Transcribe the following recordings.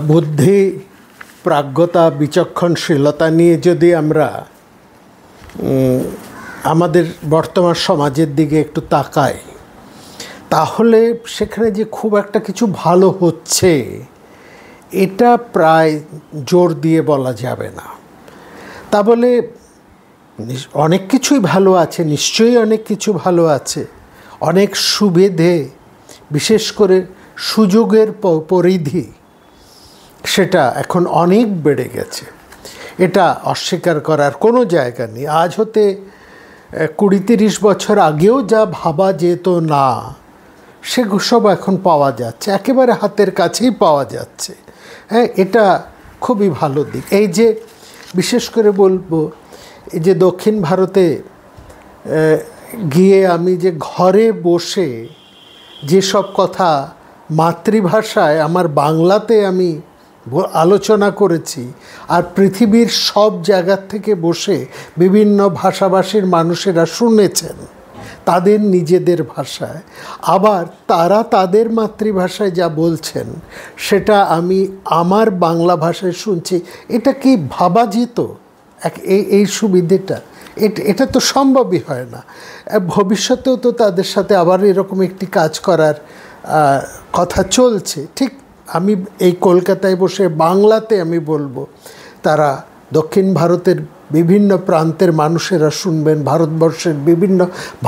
বুদ্ধি, প্রাজ্ঞতা, বিচক্ষণশীলতা নিয়ে যদি আমরা আমাদের বর্তমান সমাজের দিকে একটু তাকাই, তাহলে সেখানে যে খুব একটা কিছু ভালো হচ্ছে এটা প্রায় জোর দিয়ে বলা যাবে না। তা বলে অনেক কিছুই ভালো আছে, নিশ্চয়ই অনেক কিছু ভালো আছে, অনেক সুবিধে, বিশেষ করে সুযোগের পরিধি সেটা এখন অনেক বেড়ে গেছে, এটা অস্বীকার করার কোনো জায়গা নেই। আজ হতে 20-30 বছর আগেও যা ভাবা যেত না সেগুলো সব এখন পাওয়া যাচ্ছে, একেবারে হাতের কাছেই পাওয়া যাচ্ছে। হ্যাঁ, এটা খুবই ভালো দিক। এই যে বিশেষ করে বলবো, এই যে দক্ষিণ ভারতে গিয়ে আমি যে ঘরে বসে যেসব কথা মাতৃভাষায় আমার বাংলাতে আমি আলোচনা করেছি, আর পৃথিবীর সব জায়গার থেকে বসে বিভিন্ন ভাষাভাষীর মানুষেরা শুনেছেন তাদের নিজেদের ভাষায়, আবার তারা তাদের মাতৃভাষায় যা বলছেন সেটা আমি আমার বাংলা ভাষায় শুনছি, এটা কি ভাবা যেত? এই সুবিধেটা এটা তো সম্ভবই হয় না। ভবিষ্যতেও তো তাদের সাথে আবার এরকম একটি কাজ করার কথা চলছে। ঠিক আমি এই কলকাতায় বসে বাংলাতে আমি বলবো, তারা দক্ষিণ ভারতের বিভিন্ন প্রান্তের মানুষেরা শুনবেন, ভারতবর্ষের বিভিন্ন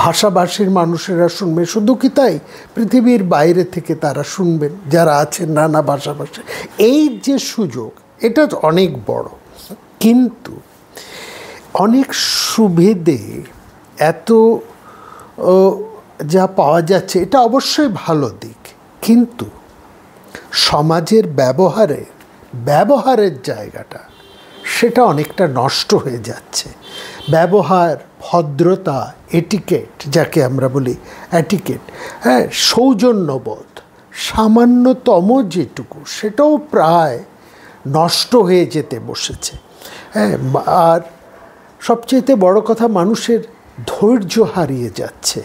ভাষাভাষীর মানুষেরা শুনবেন। শুধু কি তাই, পৃথিবীর বাইরে থেকে তারা শুনবেন যারা আছেন নানা ভাষাভাষী। এই যে সুযোগ, এটা অনেক বড়, কিন্তু অনেক সুবিধে এত যা পাওয়া যাচ্ছে এটা অবশ্যই ভালো দিক, কিন্তু সমাজের ব্যবহারের জায়গাটা সেটা অনেকটা নষ্ট হয়ে যাচ্ছে। ব্যবহার, ভদ্রতা, এটিকেট যাকে আমরা বলি, এটিকেট, হ্যাঁ, সৌজন্যবোধ, সামান্যতম যেটুকু সেটাও প্রায় নষ্ট হয়ে যেতে বসেছে। হ্যাঁ, আর সবচেয়ে বড় কথা, মানুষের ধৈর্য হারিয়ে যাচ্ছে।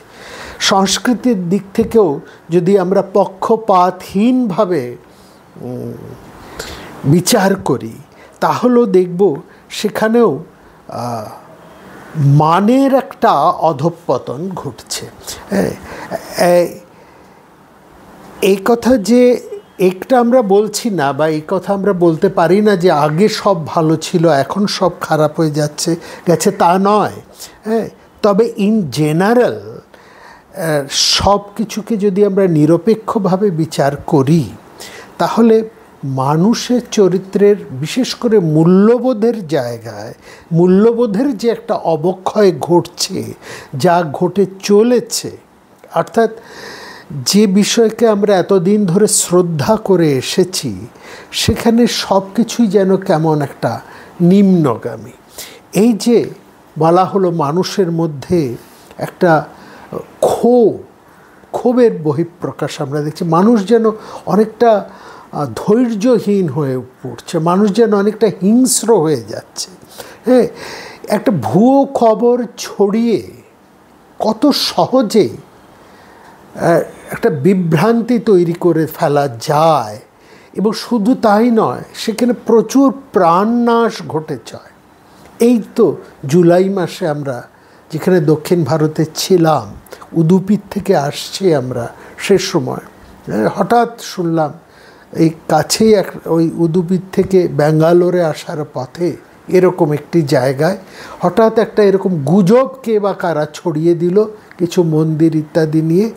সংস্কৃতির দিক থেকেও যদি আমরা পক্ষপাতহীনভাবে বিচার করি, তাহলেও দেখব সেখানেও মানের একটা অধঃপতন ঘটছে। এই কথা যে একটা আমরা বলছি না, বা এই কথা আমরা বলতে পারি না যে আগে সব ভালো ছিল এখন সব খারাপ হয়ে গেছে, তা নয়। হ্যাঁ, তবে ইন জেনারেল সব কিছুকে যদি আমরা নিরপেক্ষভাবে বিচার করি, তাহলে মানুষের চরিত্রের, বিশেষ করে মূল্যবোধের জায়গায়, মূল্যবোধের যে একটা অবক্ষয় ঘটছে, যা ঘটে চলেছে, অর্থাৎ যে বিষয়কে আমরা এতদিন ধরে শ্রদ্ধা করে এসেছি সেখানে সব কিছুই যেন কেমন একটা নিম্নগামী। এই যে বলা হলো মানুষের মধ্যে একটা ক্ষোভের বহিঃপ্রকাশ আমরা দেখছি, মানুষ যেন অনেকটা ধৈর্যহীন হয়ে পড়ছে, মানুষ যেন অনেকটা হিংস্র হয়ে যাচ্ছে। হ্যাঁ, একটা ভুয়ো খবর ছড়িয়ে কত সহজে একটা বিভ্রান্তি তৈরি করে ফেলা যায়, এবং শুধু তাই নয়, সেখানে প্রচুর প্রাণনাশ ঘটেছে। এই তো জুলাই মাসে আমরা যেখানে দক্ষিণ ভারতে ছিলাম, উদুপির থেকে আসছি আমরা, সে সময় হঠাৎ শুনলাম এই কাছেই ওই উদুপির থেকে ব্যাঙ্গালোরে আসার পথে এরকম একটি জায়গায় হঠাৎ একটা এরকম গুজব কে বা কারা ছড়িয়ে দিল কিছু মন্দির ইত্যাদি নিয়ে,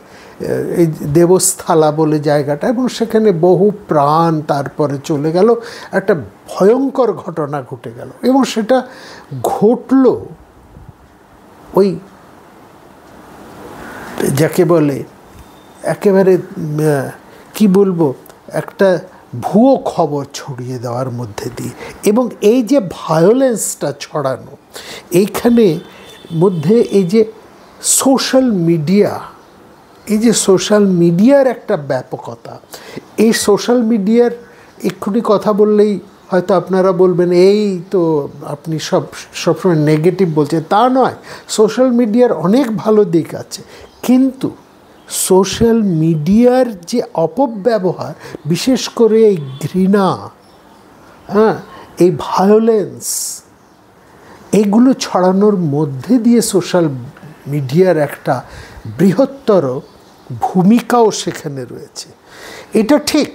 এই দেবস্থলা বলে জায়গাটা, এবং সেখানে বহু প্রাণ তারপরে চলে গেল, একটা ভয়ঙ্কর ঘটনা ঘটে গেল। এবং সেটা ঘটল ওই যাকে বলে একেবারে কি বলবো, একটা ভুয়ো খবর ছড়িয়ে দেওয়ার মধ্যে দিয়ে। এবং এই যে ভায়োলেন্সটা ছড়ানো, এইখানে মধ্যে এই যে সোশ্যাল মিডিয়ার একটা ব্যাপকতা, এই সোশ্যাল মিডিয়ার এক্ষুনি কথা বললেই হয়তো আপনারা বলবেন এই তো আপনি সবসময় নেগেটিভ বলছেন, তা নয়। সোশ্যাল মিডিয়ার অনেক ভালো দিক আছে, কিন্তু সোশ্যাল মিডিয়ার যে অপব্যবহার, বিশেষ করে এই ঘৃণা, এই ভায়োলেন্স, এগুলো ছড়ানোর মধ্যে দিয়ে সোশ্যাল মিডিয়ার একটা বৃহত্তর ভূমিকাও সেখানে রয়েছে। এটা ঠিক,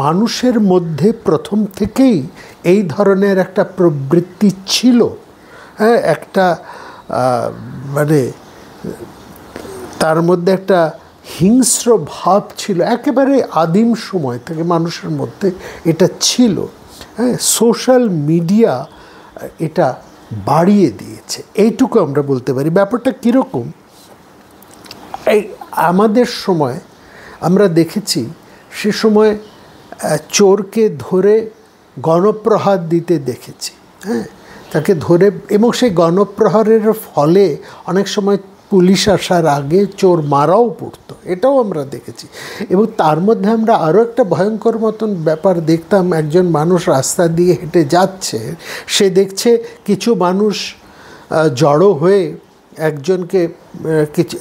মানুষের মধ্যে প্রথম থেকেই এই ধরনের একটা প্রবৃত্তি ছিল, একটা মানে তার মধ্যে একটা হিংস্র ভাব ছিল, একেবারে আদিম সময় থেকে মানুষের মধ্যে এটা ছিল। সোশ্যাল মিডিয়া এটা বাড়িয়ে দিয়েছে, এইটুকু আমরা বলতে পারি। ব্যাপারটা কীরকম, এই আমাদের সময় আমরা দেখেছি, সে সময় চোরকে ধরে গণপ্রহার দিতে দেখেছি, তাকে ধরে, এবং সেই গণপ্রহারের ফলে অনেক সময় পুলিশ আসার আগে চোর মারাও পড়তো, এটাও আমরা দেখেছি। এবং তার মধ্যে আমরা আরও একটা ভয়ঙ্কর মতন ব্যাপার দেখতাম, একজন মানুষ রাস্তা দিয়ে হেঁটে যাচ্ছে, সে দেখছে কিছু মানুষ জড়ো হয়ে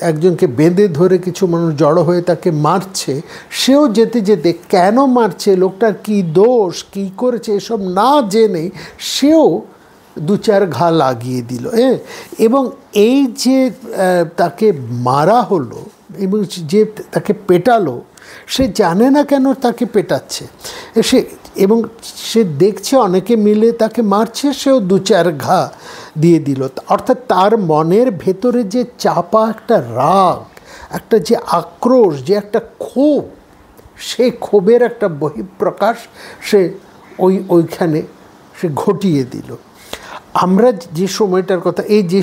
একজনকে বেঁধে ধরে কিছু মানুষ জড়ো হয়ে তাকে মারছে। সেও যেতে যেতে কেন মারছে, লোকটার কী দোষ, কী করেছে, এসব না জেনে সেও 2-4 ঘা লাগিয়ে দিল। এবং এই যে তাকে মারা হলো এবং যে তাকে পেটালো, সে জানে না কেন তাকে পেটাচ্ছে, এবং সে দেখছে অনেকে মিলে তাকে মারছে, সেও 2-4 ঘা দিয়ে দিল। অর্থাৎ তার মনের ভেতরে যে চাপা একটা রাগ, একটা যে আক্রোশ, যে একটা ক্ষোভ, সেই ক্ষোভের একটা বহিঃপ্রকাশ সে ওইখানে সে ঘটিয়ে দিল। আমরা যে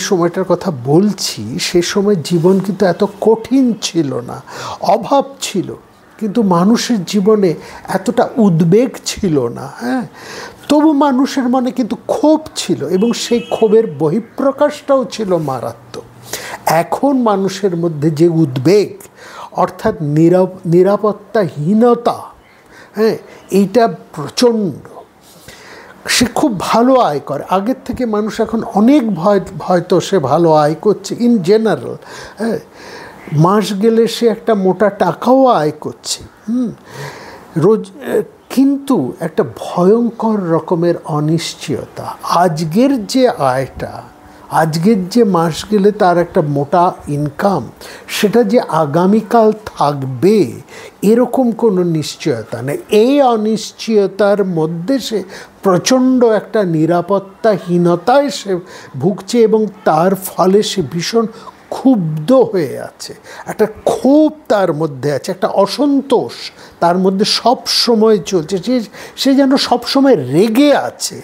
সময়টার কথা বলছি, সে সময় জীবন কিন্তু এত কঠিন ছিল না, অভাব ছিল, কিন্তু মানুষের জীবনে এতটা উদ্বেগ ছিল না। তবু মানুষের মনে কিন্তু ক্ষোভ ছিল, এবং সেই ক্ষোভের বহিঃপ্রকাশটাও ছিল মারাত্মক। এখন মানুষের মধ্যে যে উদ্বেগ, অর্থাৎ নিরাপত্তাহীনতা, এইটা প্রচণ্ড। সে খুব ভালো আয় করে, আগের থেকে মানুষ এখন অনেক হয়তো সে ভালো আয় করছে ইন জেনারেল, মাস গেলে সে একটা মোটা টাকাও আয় করছে রোজ, কিন্তু একটা ভয়ঙ্কর রকমের অনিশ্চয়তা। আজকের যে আয়টা, আজকের যে মাস গেলে তার একটা মোটা ইনকাম, সেটা যে আগামীকাল থাকবে এরকম কোনো নিশ্চয়তা নেই। এই অনিশ্চয়তার মধ্যে সে প্রচণ্ড একটা নিরাপত্তাহীনতায় সে ভুগছে, এবং তার ফলে সে ভীষণ ক্ষুব্ধ হয়ে আছে, একটা ক্ষোভ তার মধ্যে আছে, একটা অসন্তোষ তার মধ্যে সব সময় চলছে। সে যেন সব সময় রেগে আছে,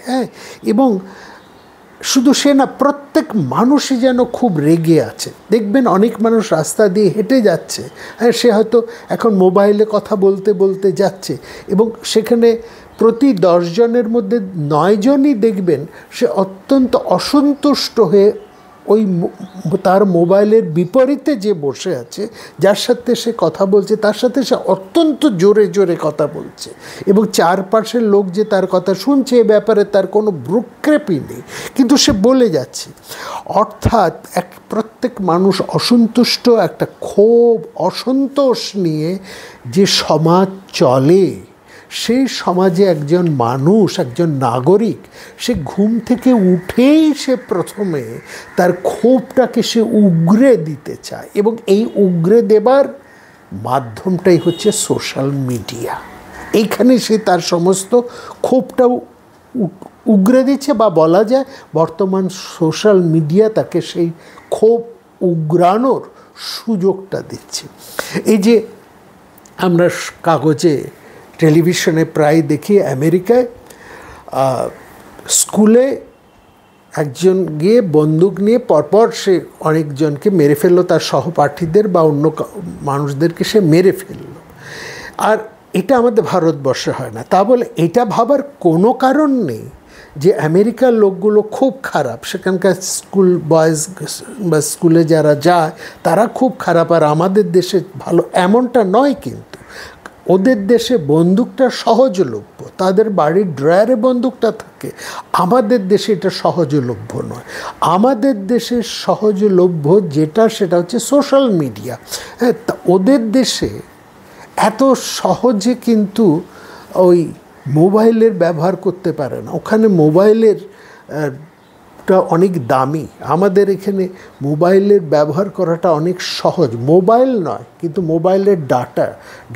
এবং শুধু সে না, প্রত্যেক মানুষই যেন খুব রেগে আছে। দেখবেন অনেক মানুষ রাস্তা দিয়ে হেঁটে যাচ্ছে, সে হয়তো এখন মোবাইলে কথা বলতে বলতে যাচ্ছে, এবং সেখানে প্রতি 10 জনের মধ্যে 9 জনই দেখবেন সে অত্যন্ত অসন্তুষ্ট হয়ে ওই তার মোবাইলের বিপরীতে যে বসে আছে, যার সাথে সে কথা বলছে, তার সাথে সে অত্যন্ত জোরে জোরে কথা বলছে, এবং চারপাশের লোক যে তার কথা শুনছে এ ব্যাপারে তার কোনো ভ্রুক্ষেপই নেই, কিন্তু সে বলে যাচ্ছে। অর্থাৎ প্রত্যেক মানুষ অসন্তুষ্ট, একটা ক্ষোভ, অসন্তোষ নিয়ে যে সমাজ চলে, সেই সমাজে একজন মানুষ, একজন নাগরিক, সে ঘুম থেকে উঠেই সে প্রথমে তার ক্ষোভটাকে সে উগরে দিতে চায়, এবং এই উগরে দেবার মাধ্যমটাই হচ্ছে সোশ্যাল মিডিয়া। এইখানে সে তার সমস্ত ক্ষোভটাও উগরে দিচ্ছে, বা বলা যায় বর্তমান সোশ্যাল মিডিয়া তাকে সেই ক্ষোভ উগরানোর সুযোগটা দিচ্ছে। এই যে আমরা কাগজে, টেলিভিশনে প্রায় দেখি, আমেরিকায় স্কুলে একজন গিয়ে বন্দুক নিয়ে পরপর সে অনেকজনকে মেরে ফেললো, তার সহপাঠীদের বা অন্য মানুষদেরকে সে মেরে ফেললো। আর এটা আমাদের ভারতবর্ষে হয় না। তা বলে এটা ভাবার কোনো কারণ নেই যে আমেরিকার লোকগুলো খুব খারাপ, সেখানকার স্কুল বয়েজ বা স্কুলে যারা যায় তারা খুব খারাপ আর আমাদের দেশে ভালো, এমনটা নয়। কিন্তু ওদের দেশে বন্দুকটা সহজলভ্য, তাদের বাড়ির ড্রয়ারে বন্দুকটা থাকে। আমাদের দেশে এটা সহজলভ্য নয়। আমাদের দেশে সহজলভ্য যেটা, সেটা হচ্ছে সোশ্যাল মিডিয়া। হ্যাঁ, তা ওদের দেশে এত সহজে কিন্তু ওই মোবাইলের ব্যবহার করতে পারে না। ওখানে মোবাইলের টা অনেক দামি। আমাদের এখানে মোবাইলের ব্যবহার করাটা অনেক সহজ। মোবাইল নয়, কিন্তু মোবাইলের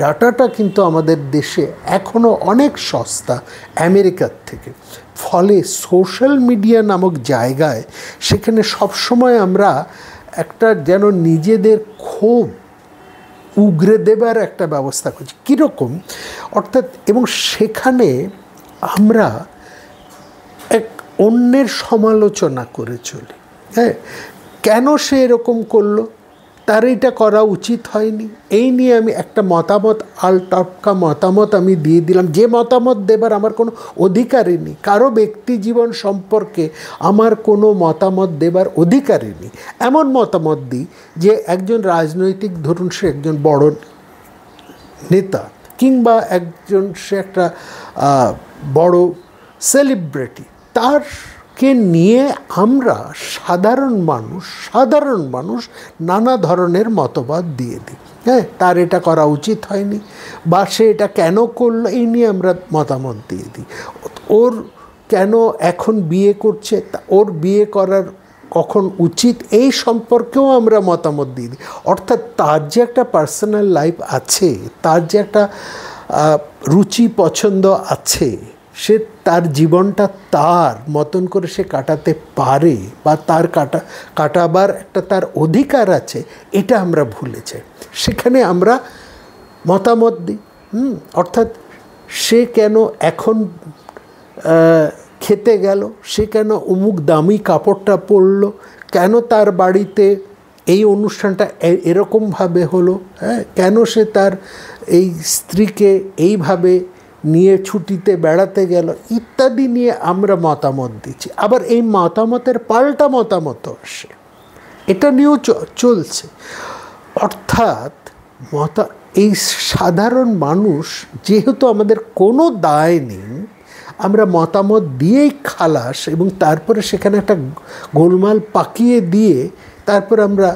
ডাটাটা কিন্তু আমাদের দেশে এখনও অনেক সস্তা আমেরিকার থেকে। ফলে সোশ্যাল মিডিয়া নামক জায়গায় সেখানে সবসময় আমরা একটা যেন নিজেদের ক্ষোভ উগরে দেবার একটা ব্যবস্থা করছি। কীরকম? অর্থাৎ, এবং সেখানে আমরা এক অন্যের সমালোচনা করে চলি। হ্যাঁ, কেন সে এরকম করলো, তার এটা করা উচিত হয়নি, এই নিয়ে আমি একটা মতামত, আলটপকা মতামত আমি দিয়ে দিলাম, যে মতামত দেবার আমার কোনো অধিকারই নেই। কারো ব্যক্তি জীবন সম্পর্কে আমার কোনো মতামত দেবার অধিকারই নেই। এমন মতামত দিই যে একজন রাজনৈতিক, ধরুন সে একজন বড় নেতা, কিংবা একজন সে একটা বড় সেলিব্রিটি, তারকে নিয়ে আমরা সাধারণ মানুষ নানা ধরনের মতবাদ দিয়ে দিই। হ্যাঁ, তার এটা করা উচিত হয়নি, বা সে এটা কেন করলো, এই নিয়ে আমরা মতামত দিয়ে দিই। ওর কেন এখন বিয়ে করছে, ওর বিয়ে করার কখন উচিত, এই সম্পর্কেও আমরা মতামত দিয়ে দিই। অর্থাৎ তার যে একটা পার্সোনাল লাইফ আছে, তার যে একটা রুচি পছন্দ আছে, সে তার জীবনটা তার মতন করে সে কাটাতে পারে, বা তার কাটাবার একটা তার অধিকার আছে, এটা আমরা ভুলে যাই। সেখানে আমরা মতামত দিই। অর্থাৎ সে কেন এখন খেতে গেল, সে কেন অমুক দামি কাপড়টা পরলো, কেন তার বাড়িতে এই অনুষ্ঠানটা এরকমভাবে হলো, হ্যাঁ, কেন সে তার এই স্ত্রীকে এইভাবে নিয়ে ছুটিতে বেড়াতে গেল, ইত্যাদি নিয়ে আমরা মতামত দিচ্ছি। আবার এই মতামতের পাল্টা মতামত আসে, এটা নিয়েও চলছে। অর্থাৎ এই সাধারণ মানুষ, যেহেতু আমাদের কোনো দায় নেই, আমরা মতামত দিয়েই খালাস, এবং তারপরে সেখানে একটা গোলমাল পাকিয়ে দিয়ে তারপর আমরা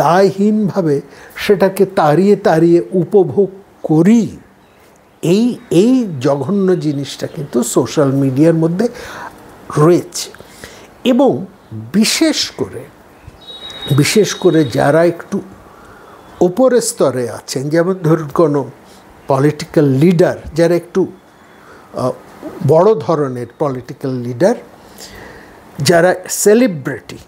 দায়হীনভাবে সেটাকে তাড়িয়ে উপভোগ করি। এই জঘন্য জিনিসটা কিন্তু সোশ্যাল মিডিয়ার মধ্যে রয়েছে। এবং বিশেষ করে যারা একটু উপরের স্তরে আছেন, যেমন ধরুন কোনো পলিটিক্যাল লিডার, যারা একটু বড় ধরনের পলিটিক্যাল লিডার, যারা সেলিব্রিটি,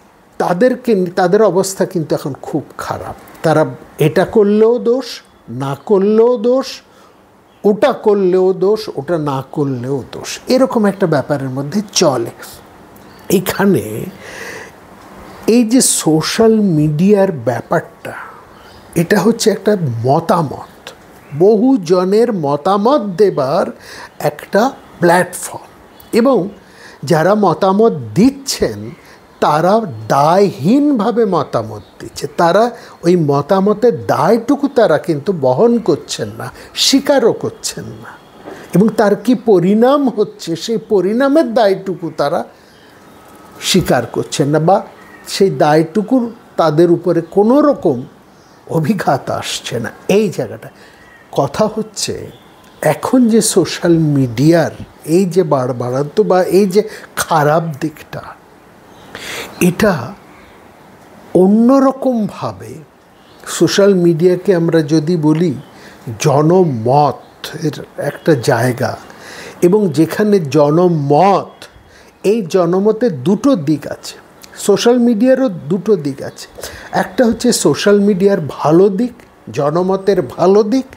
তাদের অবস্থা কিন্তু এখন খুব খারাপ। তারা এটা করলেও দোষ, না করলেও দোষ, ওটা করলেও দোষ, ওটা না করলেও দোষ, এরকম একটা ব্যাপারের মধ্যে চলে। এখানে এই যে সোশ্যাল মিডিয়ার ব্যাপারটা, এটা হচ্ছে একটা মতামত, বহু জনের মতামত দেবার একটা প্ল্যাটফর্ম, এবং যারা মতামত দিচ্ছেন তারা দায়হীনভাবে মতামত দিচ্ছে। তারা ওই মতামতের দায়টুকু তারা কিন্তু বহন করছেন না, স্বীকারও করছেন না, এবং তার কি পরিণাম হচ্ছে সেই পরিণামের দায়টুকু তারা স্বীকার করছেন না, বা সেই দায়টুকুর তাদের উপরে কোনো রকম অভিঘাত আসছে না। এই জায়গাটা কথা হচ্ছে, এখন যে সোশ্যাল মিডিয়ার এই যে বাড়ান্ত বা এই যে খারাপ দিকটা, এটা অন্যরকমভাবে সোশ্যাল মিডিয়াকে আমরা যদি বলি জনমতের একটা জায়গা, এবং যেখানে জনমত, এই জনমতের দুটো দিক আছে, সোশ্যাল মিডিয়ারও দুটো দিক আছে। একটা হচ্ছে সোশ্যাল মিডিয়ার ভালো দিক, জনমতের ভালো দিক,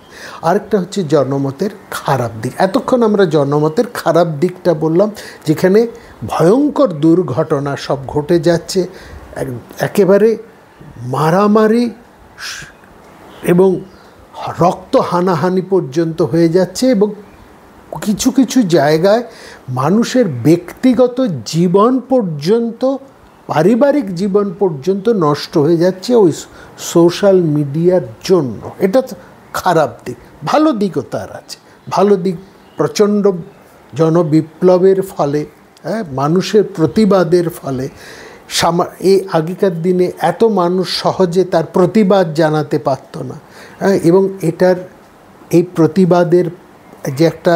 আরেকটা হচ্ছে জনমতের খারাপ দিক। এতক্ষণ আমরা জনমতের খারাপ দিকটা বললাম, যেখানে ভয়ঙ্কর দুর্ঘটনা সব ঘটে যাচ্ছে, একেবারে মারামারি এবং রক্ত হানাহানি পর্যন্ত হয়ে যাচ্ছে, এবং কিছু কিছু জায়গায় মানুষের ব্যক্তিগত জীবন পর্যন্ত, পারিবারিক জীবন পর্যন্ত নষ্ট হয়ে যাচ্ছে ওই সোশ্যাল মিডিয়ার জন্য। এটা খারাপ দিক। ভালো দিকও তার আছে। ভালো দিক প্রচণ্ড জনবিপ্লবের ফলে, মানুষের প্রতিবাদের ফলে এই আগেকার দিনে এত মানুষ সহজে তার প্রতিবাদ জানাতে পারত না, এবং এই প্রতিবাদের যে একটা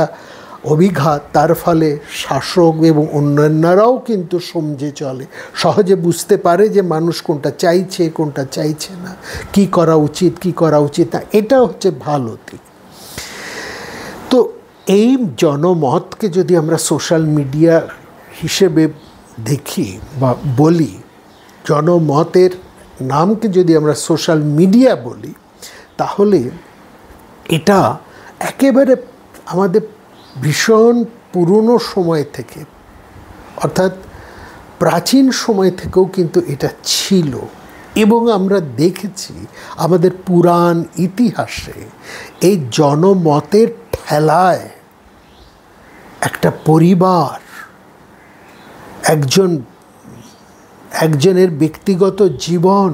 অভিঘাত, তার ফলে শাসক এবং অন্যান্যরাও কিন্তু সমঝে চলে, সহজে বুঝতে পারে যে মানুষ কোনটা চাইছে কোনটা চাইছে না, কি করা উচিত কি করা উচিত না। এটা হচ্ছে ভালো দিক। তো এই জনমতকে যদি আমরা সোশ্যাল মিডিয়া হিসেবে দেখি বা বলি, জনমতের নামকে যদি আমরা সোশ্যাল মিডিয়া বলি, তাহলে এটা একেবারে আমাদের ভীষণ পুরনো সময় থেকে, অর্থাৎ প্রাচীন সময় থেকেও কিন্তু এটা ছিল। এবং আমরা দেখেছি আমাদের পুরাণ ইতিহাসে এই জনমতের ঠেলায় একটা পরিবার, একজনের ব্যক্তিগত জীবন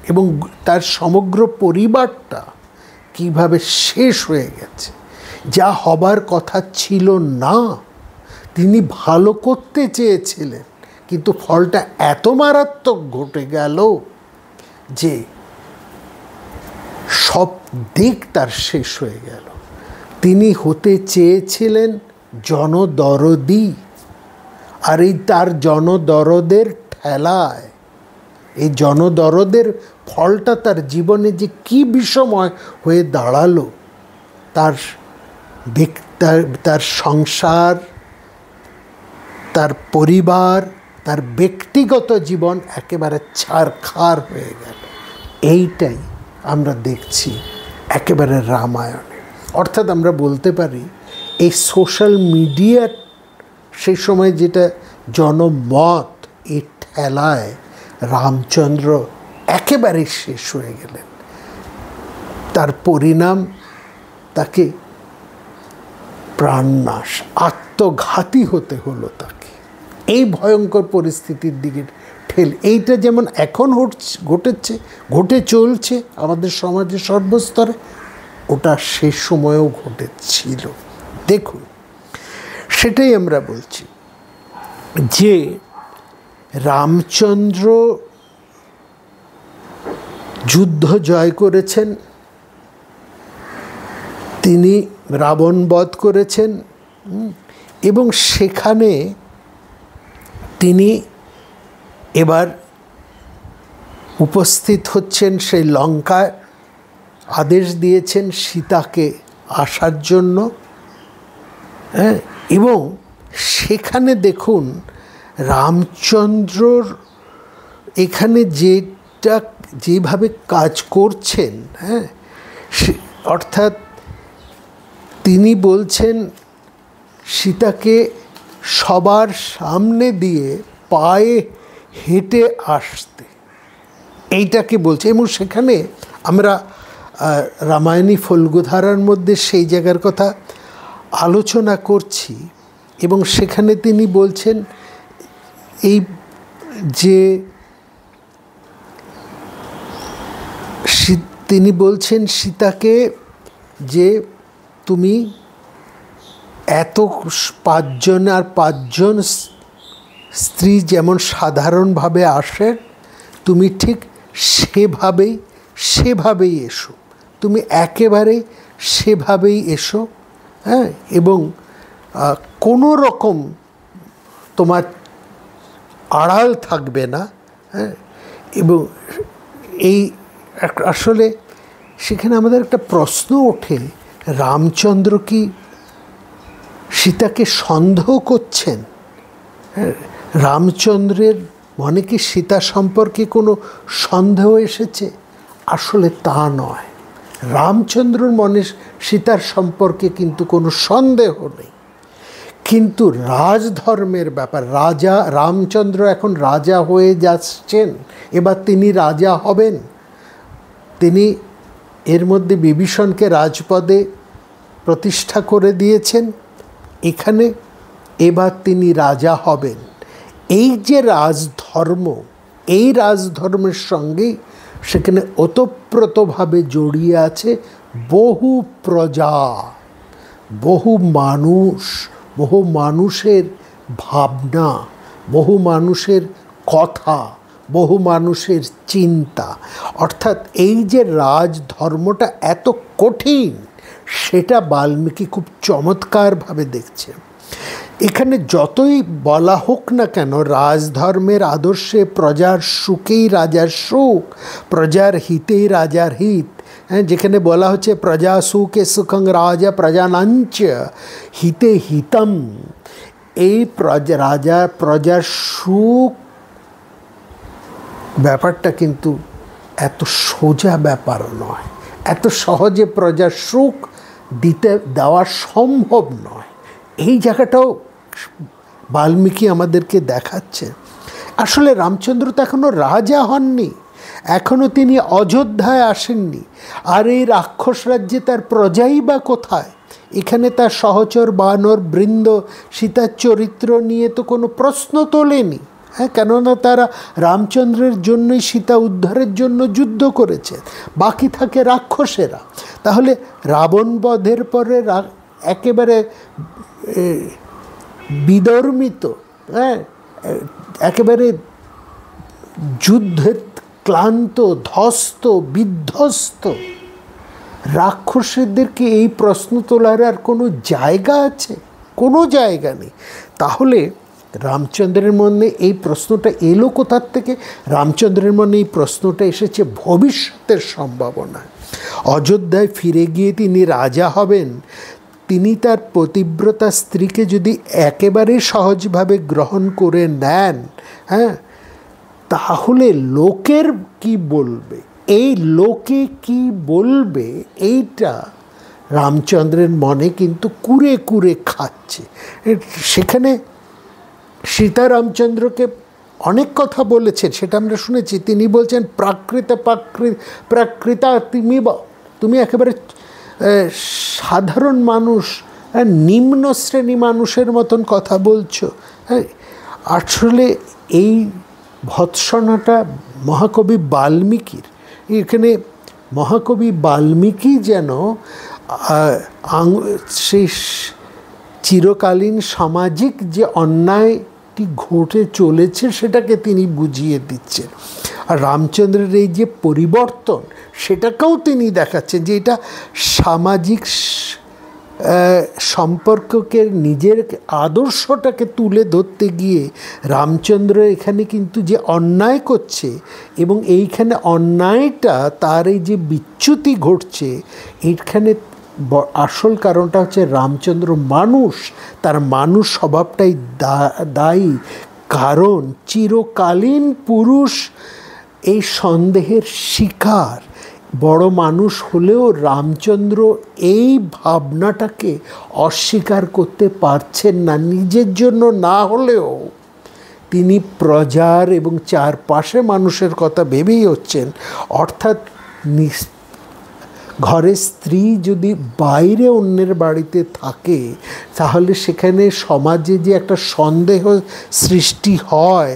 এবং তার সমগ্র পরিবারটা কিভাবে শেষ হয়ে গেছে। যা হবার কথা ছিল না, তিনি ভালো করতে চেয়েছিলেন, কিন্তু ফলটা এত মারাত্মক ঘটে গেল যে সব দিক তার শেষ হয়ে গেল। তিনি হতে চেয়েছিলেন জনদরদি, আর এই তার জনদরদের ঠেলায়, এই জনদরদের ফলটা তার জীবনে যে কী বিষময় হয়ে দাঁড়ালো, তার সংসার, তার পরিবার, তার ব্যক্তিগত জীবন একেবারে ছারখার হয়ে গেল। এইটাই আমরা দেখছি একেবারে রামায়ণে। অর্থাৎ আমরা বলতে পারি এই সোশ্যাল মিডিয়ার সেই সময় যেটা জনমত, এই ঠেলায় রামচন্দ্র একেবারে শেষ হয়ে গেলেন। তার পরিণাম তাকে প্রাণনাশ, আত্মঘাতী হতে হলো তাকে। এই ভয়ঙ্কর পরিস্থিতির দিকে এইটা যেমন এখন ঘটে চলছে আমাদের সমাজে সর্বস্তরে, ওটা শেষ সময়েও ঘটেছিল। দেখুন, সেটাই আমরা বলছি যে রামচন্দ্র যুদ্ধ জয় করেছেন, তিনি রাবণ বধ করেছেন, এবং সেখানে তিনি এবার উপস্থিত হচ্ছেন সেই লঙ্কায়, আদেশ দিয়েছেন সীতাকে আসার জন্য। এবং সেখানে দেখুন রামচন্দ্রর এখানে যেভাবে কাজ করছেন, অর্থাৎ তিনি বলছেন সীতাকে সবার সামনে দিয়ে পায়ে হেঁটে আসতে, এইটাকে বলছে। এবং সেখানে আমরা রামায়ণী ফল্গুধারার মধ্যে সেই জায়গার কথা আলোচনা করছি, এবং সেখানে তিনি বলছেন এই যে তিনি বলছেন সীতাকে যে তুমি এত 5 জন আর 5 জন স্ত্রী যেমন সাধারণভাবে আসে, তুমি ঠিক সেভাবেই এসো, তুমি একেবারে সেভাবেই এসো, এবং কোনো রকম তোমার আড়াল থাকবে না। এবং এই আসলে সেখানে আমাদের একটা প্রশ্ন ওঠে, রামচন্দ্র কি সীতাকে সন্দেহ করছেন? রামচন্দ্রের মনে কি সীতা সম্পর্কে কোনো সন্দেহ এসেছে? আসলে তা নয়। রামচন্দ্রর মনে সীতার সম্পর্কে কিন্তু কোনো সন্দেহ নেই, কিন্তু রাজধর্মের ব্যাপার, রামচন্দ্র এখন রাজা হয়ে যাচ্ছেন, এবার তিনি রাজা হবেন। তিনি এর মধ্যে বিভীষণকে রাজপদে প্রতিষ্ঠা করে দিয়েছেন, এখানে এবার তিনি রাজা হবেন। এই যে রাজধর্ম, এই রাজধর্মের সঙ্গেই সেখানে ওতপ্রোতভাবে জড়িয়ে আছে বহু প্রজা, বহু মানুষ, বহু মানুষের ভাবনা, বহু মানুষের কথা, বহু মানুষের চিন্তা। অর্থাৎ এই যে রাজধর্মটা এত কঠিন, সেটা বাল্মীকি খুব চমৎকারভাবে দেখছে। এখানে যতই বলা হোক না কেন রাজধর্মের আদর্শে প্রজার সুখেই রাজার সুখ, প্রজার হিতেই রাজার হিত, হ্যাঁ, যেখানে বলা হচ্ছে প্রজা সুখে সুখং রাজা প্রজানাঞ্চ হিতে হিতম, এই প্রজার সুখ ব্যাপারটা কিন্তু এত সোজা ব্যাপার নয়, এত সহজে প্রজার সুখ দেওয়া সম্ভব নয়। এই জায়গাটাও বাল্মীকি আমাদেরকে দেখাচ্ছে। আসলে রামচন্দ্র তো এখনও রাজা হননি, এখনও তিনি অযোধ্যায় আসেননি। আর এই রাক্ষস রাজ্যে তার প্রজাই বা কোথায়? এখানে তার সহচর বানর বৃন্দ সীতার চরিত্র নিয়ে তো কোনো প্রশ্ন তোলেনি। হ্যাঁ, কেননা তারা রামচন্দ্রের জন্যই সীতা উদ্ধারের জন্য যুদ্ধ করেছে, বাকি থাকে রাক্ষসেরা। তাহলে রাবণ বধের পরে একেবারে বিদর্মিত, হ্যাঁ, একেবারে যুদ্ধের ক্লান্ত, ধ্বস্ত, বিধ্বস্ত রাক্ষসদেরকে এই প্রশ্ন তোলার আর কোনো জায়গা আছে? কোনো জায়গা নেই। তাহলে রামচন্দ্রের মনে এই প্রশ্নটা এলো কোথার থেকে? রামচন্দ্রের মনে এই প্রশ্নটা এসেছে ভবিষ্যতের সম্ভাবনা। অযোধ্যায় ফিরে গিয়ে তিনি রাজা হবেন, তিনি তার পতিব্রতা স্ত্রীকে যদি একেবারে সহজভাবে গ্রহণ করে নেন, হ্যাঁ, তাহলে লোকের কি বলবে, এই লোকে কি বলবে, এইটা রামচন্দ্রের মনে কিন্তু কুরে কুরে খাচ্ছে। সেখানে সীতা রামচন্দ্রকে অনেক কথা বলেছেন, সেটা আমরা শুনেছি। তিনি বলছেন প্রাকৃতা তুমি একেবারে সাধারণ মানুষ, নিম্ন শ্রেণী মানুষের মতন কথা বলছো। হ্যাঁ, আসলে এই ভৎসনাটা মহাকবি বাল্মীকির। এখানে মহাকবি বাল্মীকি যেন সেই চিরকালীন সামাজিক যে অন্যায়টি ঘটে চলেছে সেটাকে তিনি বুঝিয়ে দিচ্ছেন। আর রামচন্দ্রের এই যে পরিবর্তন, সেটাকেও তিনি দেখাচ্ছেন যে এটা সামাজিক সম্পর্ককে, নিজের আদর্শটাকে তুলে ধরতে গিয়ে রামচন্দ্র এখানে কিন্তু যে অন্যায় করছে, এবং এইখানে অন্যায়টা তার এই যে বিচ্যুতি ঘটছে, এইখানে আসল কারণটা হচ্ছে রামচন্দ্র মানুষ, তার মানুষ স্বভাবটাই দায়ী। কারণ চিরকালীন পুরুষ এই সন্দেহের শিকার। বড় মানুষ হলেও রামচন্দ্র এই ভাবনাটাকে অস্বীকার করতে পারছেন না। নিজের জন্য না হলেও তিনি প্রজার এবং চারপাশে মানুষের কথা ভেবেই হচ্ছেন। অর্থাৎ ঘরের স্ত্রী যদি বাইরে অন্যের বাড়িতে থাকে, তাহলে সেখানে সমাজে যে একটা সন্দেহ সৃষ্টি হয়,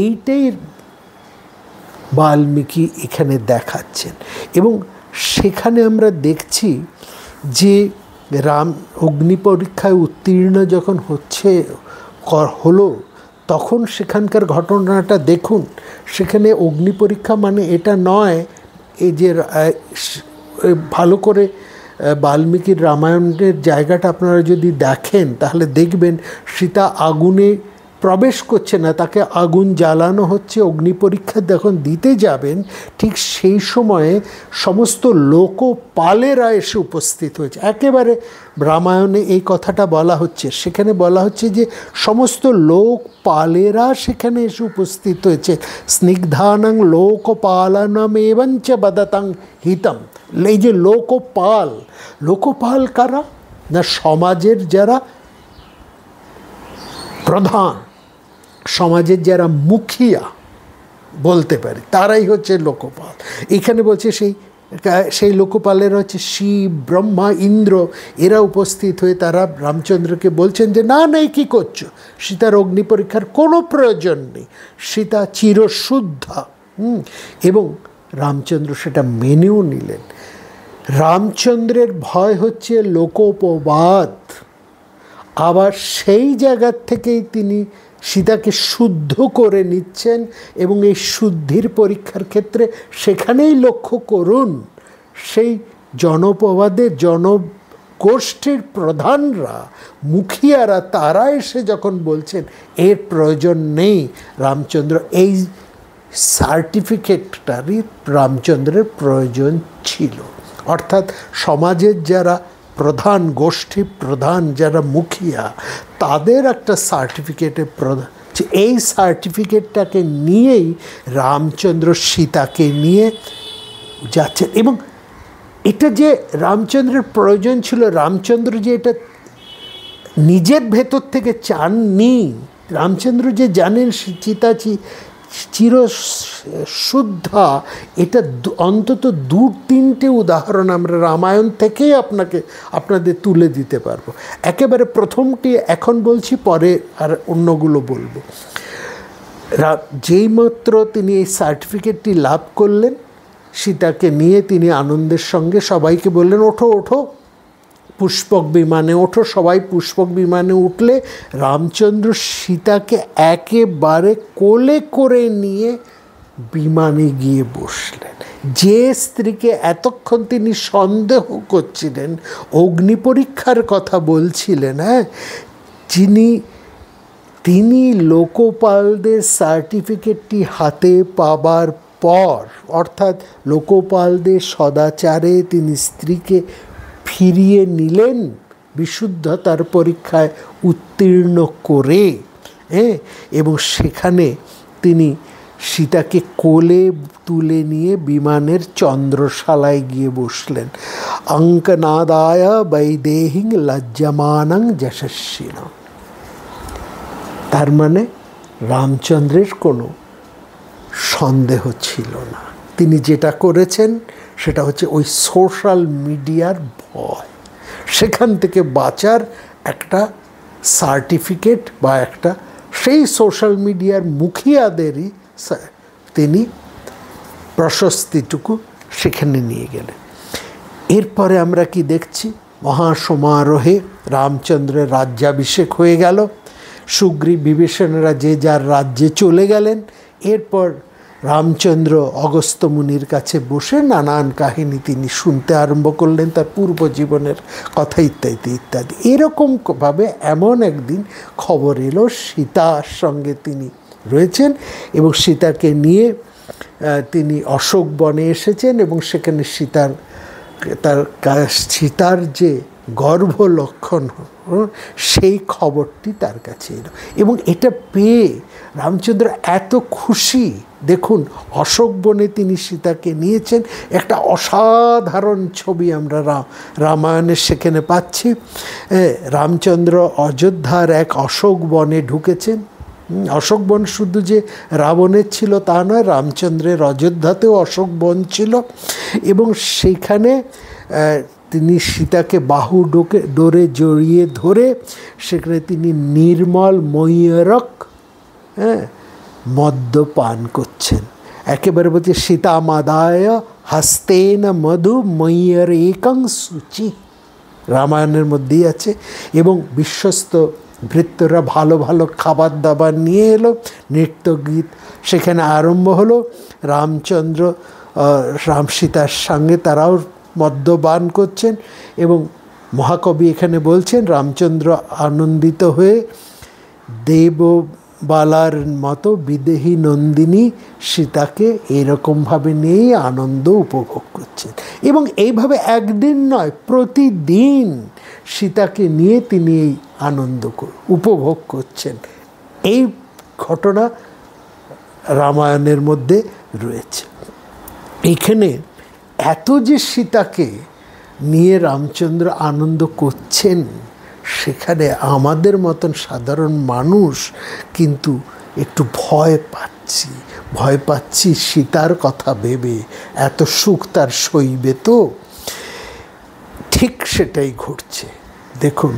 এইটাই বাল্মীকি এখানে দেখাচ্ছেন। এবং সেখানে আমরা দেখছি যে রাম অগ্নি পরীক্ষায় উত্তীর্ণ যখন হলো, তখন সেখানকার ঘটনাটা দেখুন। সেখানে অগ্নি পরীক্ষা মানে এটা নয়, এই যে ভালো করে বাল্মীকির রামায়ণের জায়গাটা আপনারা যদি দেখেন, তাহলে দেখবেন সীতা আগুনে প্রবেশ করছে না, তাকে আগুন জ্বালানো হচ্ছে। অগ্নি পরীক্ষা যখন দিতে যাবেন, ঠিক সেই সময়ে সমস্ত লোকপালেরা এসে উপস্থিত হয়েছে। একেবারে রামায়ণে এই কথাটা বলা হচ্ছে, সেখানে বলা হচ্ছে যে সমস্ত লোকপালেরা সেখানে এসে উপস্থিত হয়েছে। স্নিগ্ধানাং লোকপালানাম এবঞ্চ বদতাং হিতম। এই যে লোকপাল কারা? না, সমাজের যারা প্রধান, সমাজের যারা মুখিয়া বলতে পারে, তারাই হচ্ছে লোকপাল। এখানে বলছে সেই লোকপালের হচ্ছে শিব, ব্রহ্মা, ইন্দ্র, এরা উপস্থিত হয়ে তারা রামচন্দ্রকে বলছেন যে না, কী করছো, সীতার অগ্নি পরীক্ষার কোনো প্রয়োজন নেই, সীতা চিরশুদ্ধা। এবং রামচন্দ্র সেটা মেনেও নিলেন। রামচন্দ্রের ভয় হচ্ছে লোকোপবাদ, আবার সেই জায়গার থেকেই তিনি সীতাকে শুদ্ধ করে নিচ্ছেন এবং এই শুদ্ধির পরীক্ষার ক্ষেত্রে সেখানেই লক্ষ্য করুন সেই জনপবাদের জনগোষ্ঠীর প্রধানরা, মুখিয়ারা, তারা এসে যখন বলছেন এর প্রয়োজন নেই, রামচন্দ্র এই সার্টিফিকেটটারই রামচন্দ্রের প্রয়োজন ছিল। অর্থাৎ সমাজের যারা প্রধান গোষ্ঠী প্রধান, যারা মুখিয়া, তাদের একটা সার্টিফিকেটের প্রধান, এই সার্টিফিকেটটাকে নিয়েই রামচন্দ্র সীতাকে নিয়ে যাচ্ছেন। এবং এটা যে রামচন্দ্রের প্রয়োজন ছিল, রামচন্দ্র যে এটা নিজের ভেতর থেকে চাননি, রামচন্দ্র যে জানেন সীতা চির শুদ্ধা, এটা অন্তত 2-3টে উদাহরণ আমরা রামায়ণ থেকেই আপনাদের তুলে দিতে পারবো। একেবারে প্রথমটি এখন বলছি, পরে আর অন্যগুলো বলবো। যেই মাত্র তিনি এই সার্টিফিকেটটি লাভ করলেন, সীতাকে নিয়ে তিনি আনন্দের সঙ্গে সবাইকে বললেন, ওঠো ওঠো পুষ্পক বিমানে ওঠো। সবাই পুষ্পক বিমানে উঠলে রামচন্দ্র সীতাকে একেবারে কোলে করে নিয়ে বিমানে গিয়ে বসলেন। যে স্ত্রীকে এতক্ষণ তিনি সন্দেহ করছিলেন, অগ্নি পরীক্ষার কথা বলছিলেন, তিনি লোকপালদের সার্টিফিকেটটি হাতে পাবার পর, অর্থাৎ লোকপালদের সদাচারে তিনি স্ত্রীকে ফিরিয়ে নিলেন বিশুদ্ধতার পরীক্ষায় উত্তীর্ণ করে, এবং সেখানে তিনি সীতাকে কোলে তুলে নিয়ে বিমানের চন্দ্রশালায় গিয়ে বসলেন। অঙ্কনাদায় বৈদেহিং লজ্জামানং যশস্বিনা। তার মানে রামচন্দ্রের কোনো সন্দেহ ছিল না। তিনি যেটা করেছেন সেটা হচ্ছে ওই সোশ্যাল মিডিয়ার ভয়, সেখান থেকে বাঁচার একটা সার্টিফিকেট বা একটা সেই সোশ্যাল মিডিয়ার মুখিয়াদেরই তিনি প্রশস্তিটুকু সেখানে নিয়ে গেলেন। এরপরে আমরা কি দেখছি, মহাসমারোহে রামচন্দ্রের রাজ্যাভিষেক হয়ে গেল। সুগ্রীব বিভীষণেরা যে যার রাজ্যে চলে গেলেন। এরপর রামচন্দ্র অগস্ত্য মুনির কাছে বসে নানান কাহিনী তিনি শুনতে আরম্ভ করলেন, তার পূর্ব জীবনের কথা ইত্যাদি ইত্যাদি। এরকমভাবে এমন একদিন খবর এলো সীতার সঙ্গে তিনি রয়েছেন এবং সীতাকে নিয়ে তিনি অশোক বনে এসেছেন এবং সেখানে সীতার যে গর্ভ লক্ষণ সেই খবরটি তার কাছে এলো এবং এটা পেয়ে রামচন্দ্র এত খুশি। দেখুন, অশোক বনে তিনি সীতাকে নিয়েছেন, একটা অসাধারণ ছবি আমরা রামায়ণের সেখানে পাচ্ছি। রামচন্দ্র অযোধ্যার এক অশোক বনে ঢুকেছেন। অশোক বন শুধু যে রাবণের ছিল তা নয়, রামচন্দ্রের অযোধ্যাতেও অশোক বন ছিল এবং সেখানে তিনি সীতাকে বাহু ডোরে জড়িয়ে ধরে সেখানে তিনি নির্মল ময়ূরক মদ্যপান করছেন। একেবারে বলছে সীতা মাদায় হস্তেন মধু ময়ূর একং সূচি, রামায়ণের মধ্যেই আছে। এবং বিশ্বস্ত ভৃত্যরা ভালো ভালো খাবার দাবার নিয়ে এলো, নৃত্য গীত সেখানে আরম্ভ হলো। রামচন্দ্র রাম সীতার সঙ্গে তারাও মদ্যপান করছেন এবং মহাকবি এখানে বলছেন রামচন্দ্র আনন্দিত হয়ে দেববালার মতো বিদেহী নন্দিনী সীতাকে এরকমভাবে নিয়েই আনন্দ উপভোগ করছেন এবং এইভাবে একদিন নয়, প্রতিদিন সীতাকে নিয়ে তিনি এই আনন্দ উপভোগ করছেন। এই ঘটনা রামায়ণের মধ্যে রয়েছে। এখানে এত যে সীতাকে নিয়ে রামচন্দ্র আনন্দ করছেন, সেখানে আমাদের মতন সাধারণ মানুষ কিন্তু একটু ভয় পাচ্ছি সীতার কথা ভেবে, এত সুখ তার সইবে তো? ঠিক সেটাই ঘটছে। দেখুন,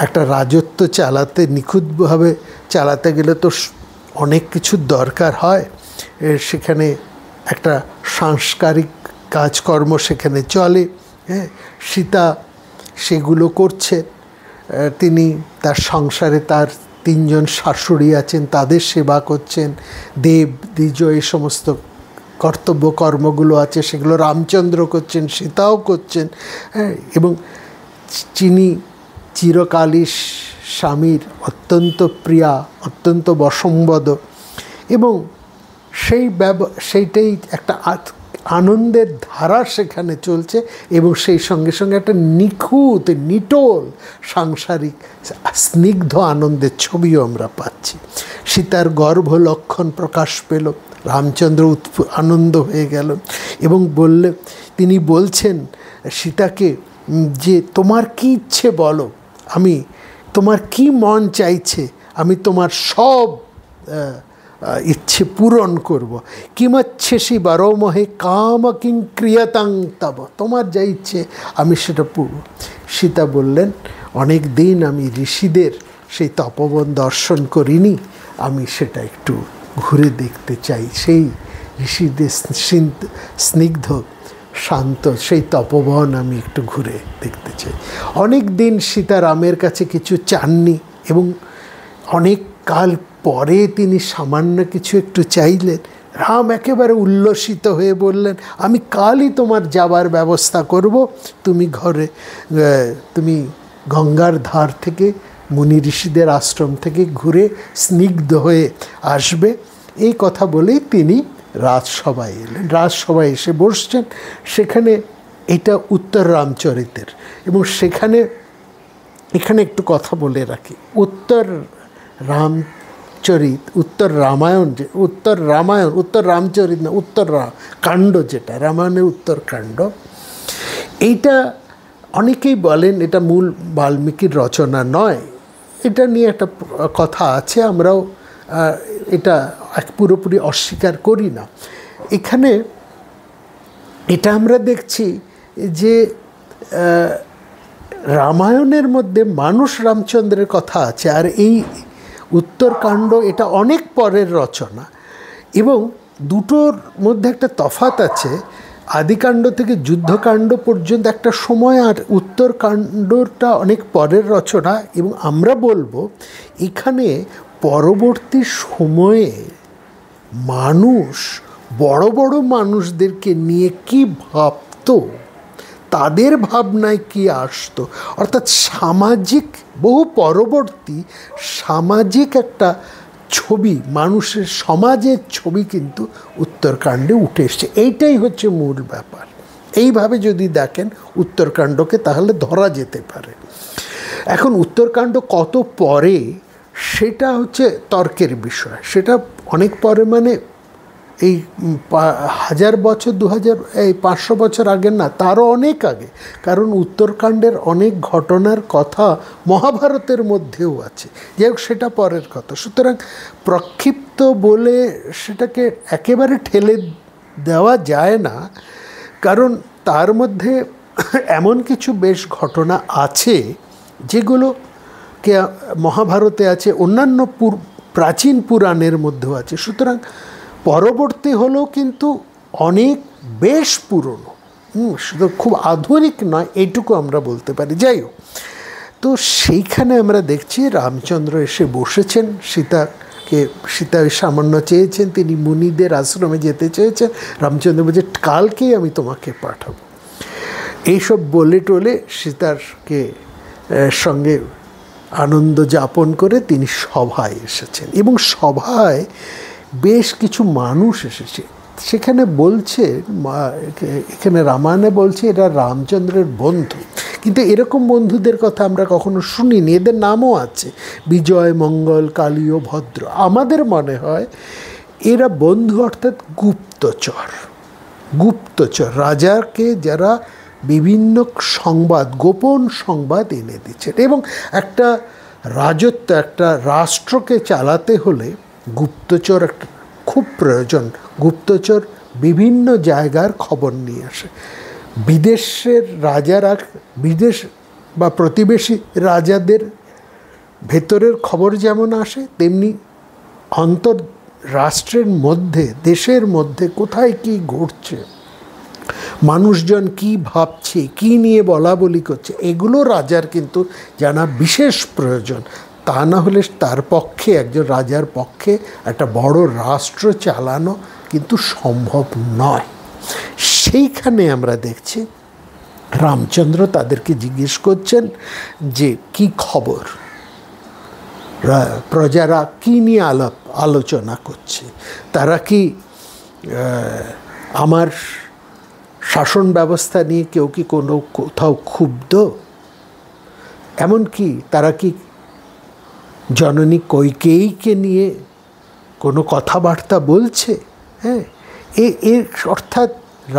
একটা রাজত্ব চালাতে, নিখুঁতভাবে চালাতে গেলে তো অনেক কিছুর দরকার হয়। সেখানে একটা সাংস্কারিক কাজকর্ম সেখানে চলে, হ্যাঁ, সীতা সেগুলো করছেন। তিনি তার সংসারে তার 3 জন শাশুড়ি আছেন, তাদের সেবা করছেন। দেব দ্বিজ এই সমস্ত কর্তব্য কর্মগুলো আছে সেগুলো রামচন্দ্র করছেন, সীতাও করছেন। হ্যাঁ, এবং যিনি চিরকালই স্বামীর অত্যন্ত প্রিয়া, অত্যন্ত বশংবদ, এবং সেইটাই একটা আনন্দের ধারা সেখানে চলছে। এবং সেই সঙ্গে সঙ্গে একটা নিখুঁত নিটোল সাংসারিক স্নিগ্ধ আনন্দের ছবিও আমরা পাচ্ছি। সীতার গর্ভ লক্ষণ প্রকাশ পেল, রামচন্দ্র আনন্দ হয়ে গেল এবং তিনি বলছেন সীতাকে যে তোমার কি ইচ্ছে বলো, আমি তোমার কি মন চাইছে আমি তোমার সব ইচ্ছে পূরণ করব। কিমচ্ছেসি বারোমহে কাম কিং ক্রিয়াতাং তব, তোমার যা ইচ্ছে আমি সেটা পূর্ব। সীতা বললেন অনেক দিন আমি ঋষিদের সেই তপবন দর্শন করিনি, আমি সেটা একটু ঘুরে দেখতে চাই। সেই ঋষিদের স্নিগ্ধ শান্ত সেই তপবন আমি একটু ঘুরে দেখতে চাই। অনেক দিন সীতা রামের কাছে কিছু চাননি এবং অনেক কাল পরে তিনি সামান্য কিছু একটু চাইলেন। রাম একেবারে উল্লসিত হয়ে বললেন আমি কালই তোমার যাবার ব্যবস্থা করব, তুমি গঙ্গার ধার থেকে মুনি ঋষিদের আশ্রম থেকে ঘুরে স্নিগ্ধ হয়ে আসবে। এই কথা বলেই তিনি রাজসভায় এলেন। রাজসভায় এসে বসছেন। সেখানে এটা উত্তর রামচরিতের, এবং এখানে একটু কথা বলে রাখি। উত্তর রামচরিত না, উত্তর কাণ্ড, যেটা রামায়ণের উত্তর কাণ্ড, এইটা অনেকেই বলেন এটা মূল বাল্মীকির রচনা নয়। এটা নিয়ে একটা কথা আছে, আমরাও এটা পুরোপুরি অস্বীকার করি না। এখানে এটা আমরা দেখছি যে রামায়ণের মধ্যে মানুষ রামচন্দ্রের কথা আছে, আর এই উত্তরকাণ্ড এটা অনেক পরের রচনা, এবং দুটোর মধ্যে একটা তফাৎ আছে। আদিকাণ্ড থেকে যুদ্ধকাণ্ড পর্যন্ত একটা সময়, আর উত্তরকাণ্ডটা অনেক পরের রচনা। এবং আমরা বলবো এখানে পরবর্তী সময়ে মানুষ বড় বড় মানুষদেরকে নিয়ে কি ভাবতো, তাদের ভাবনায় কি আসতো, অর্থাৎ সামাজিক বহু পরবর্তী সামাজিক একটা ছবি, মানুষের সমাজের ছবি কিন্তু উত্তরকাণ্ডে উঠে এসছে। এইটাই হচ্ছে মূল ব্যাপার। এইভাবে যদি দেখেন উত্তরকাণ্ডকে তাহলে ধরা যেতে পারে। এখন উত্তরকাণ্ড কত পরে সেটা হচ্ছে তর্কের বিষয়। সেটা অনেক পরে মানে এই 1000 বছর 500 বছর আগে না, তারও অনেক আগে। কারণ উত্তরকাণ্ডের অনেক ঘটনার কথা মহাভারতের মধ্যেও আছে। যাই হোক, সেটা পরের কথা। সুতরাং প্রক্ষিপ্ত বলে সেটাকে একেবারে ঠেলে দেওয়া যায় না, কারণ তার মধ্যে এমন কিছু বেশ ঘটনা আছে যেগুলোকে মহাভারতে আছে, অন্যান্য প্রাচীন পুরাণের মধ্যেও আছে। সুতরাং পরবর্তী হলেও কিন্তু অনেক বেশ পুরনো, শুধু খুব আধুনিক নয়, এইটুকু আমরা বলতে পারি। যাই হোক, তো সেইখানে আমরা দেখছি রামচন্দ্র এসে বসেছেন। সীতা সামান্য চেয়েছেন, তিনি মুনিদের আশ্রমে যেতে চেয়েছেন। রামচন্দ্র বলছে কালকেই আমি তোমাকে পাঠাবো। এইসব বলে টলে সীতারকে সঙ্গে আনন্দ যাপন করে তিনি সভায় এসেছেন, এবং সভায় বেশ কিছু মানুষ এসেছে। সেখানে বলছে, এখানে রামায়ণে বলছে এরা রামচন্দ্রের বন্ধু, কিন্তু এরকম বন্ধুদের কথা আমরা কখনো শুনিনি। এদের নামও আছে, বিজয়, মঙ্গল, কালী ও ভদ্র। আমাদের মনে হয় এরা বন্ধু অর্থাৎ গুপ্তচর, রাজাকে যারা বিভিন্ন সংবাদ, গোপন সংবাদ এনে দিচ্ছেন। এবং একটা রাজত্ব, একটা রাষ্ট্রকে চালাতে হলে গুপ্তচর একটা খুব প্রয়োজন। গুপ্তচর বিভিন্ন জায়গার খবর নিয়ে আসে। বিদেশের রাজারা বিদেশ বা প্রতিবেশী রাজাদের ভেতরের খবর যেমন আসে, তেমনি রাষ্ট্রের মধ্যে, দেশের মধ্যে কোথায় কি ঘটছে, মানুষজন কি ভাবছে, কি নিয়ে বলা বলি করছে, এগুলো রাজার কিন্তু জানা বিশেষ প্রয়োজন। তা না হলে তার পক্ষে, একজন রাজার পক্ষে একটা বড় রাষ্ট্র চালানো কিন্তু সম্ভব নয়। সেইখানে আমরা দেখছি রামচন্দ্র তাদেরকে জিজ্ঞেস করছেন যে কি খবর, প্রজারা কী নিয়ে আলোচনা করছে, তারা কি আমার শাসন ব্যবস্থা নিয়ে কেউ কি কোথাও ক্ষুব্ধ, এমনকি তারা কি জননী কৈকেয়ীকে নিয়ে কোনো কথাবার্তা বলছে? হ্যাঁ, এর অর্থাৎ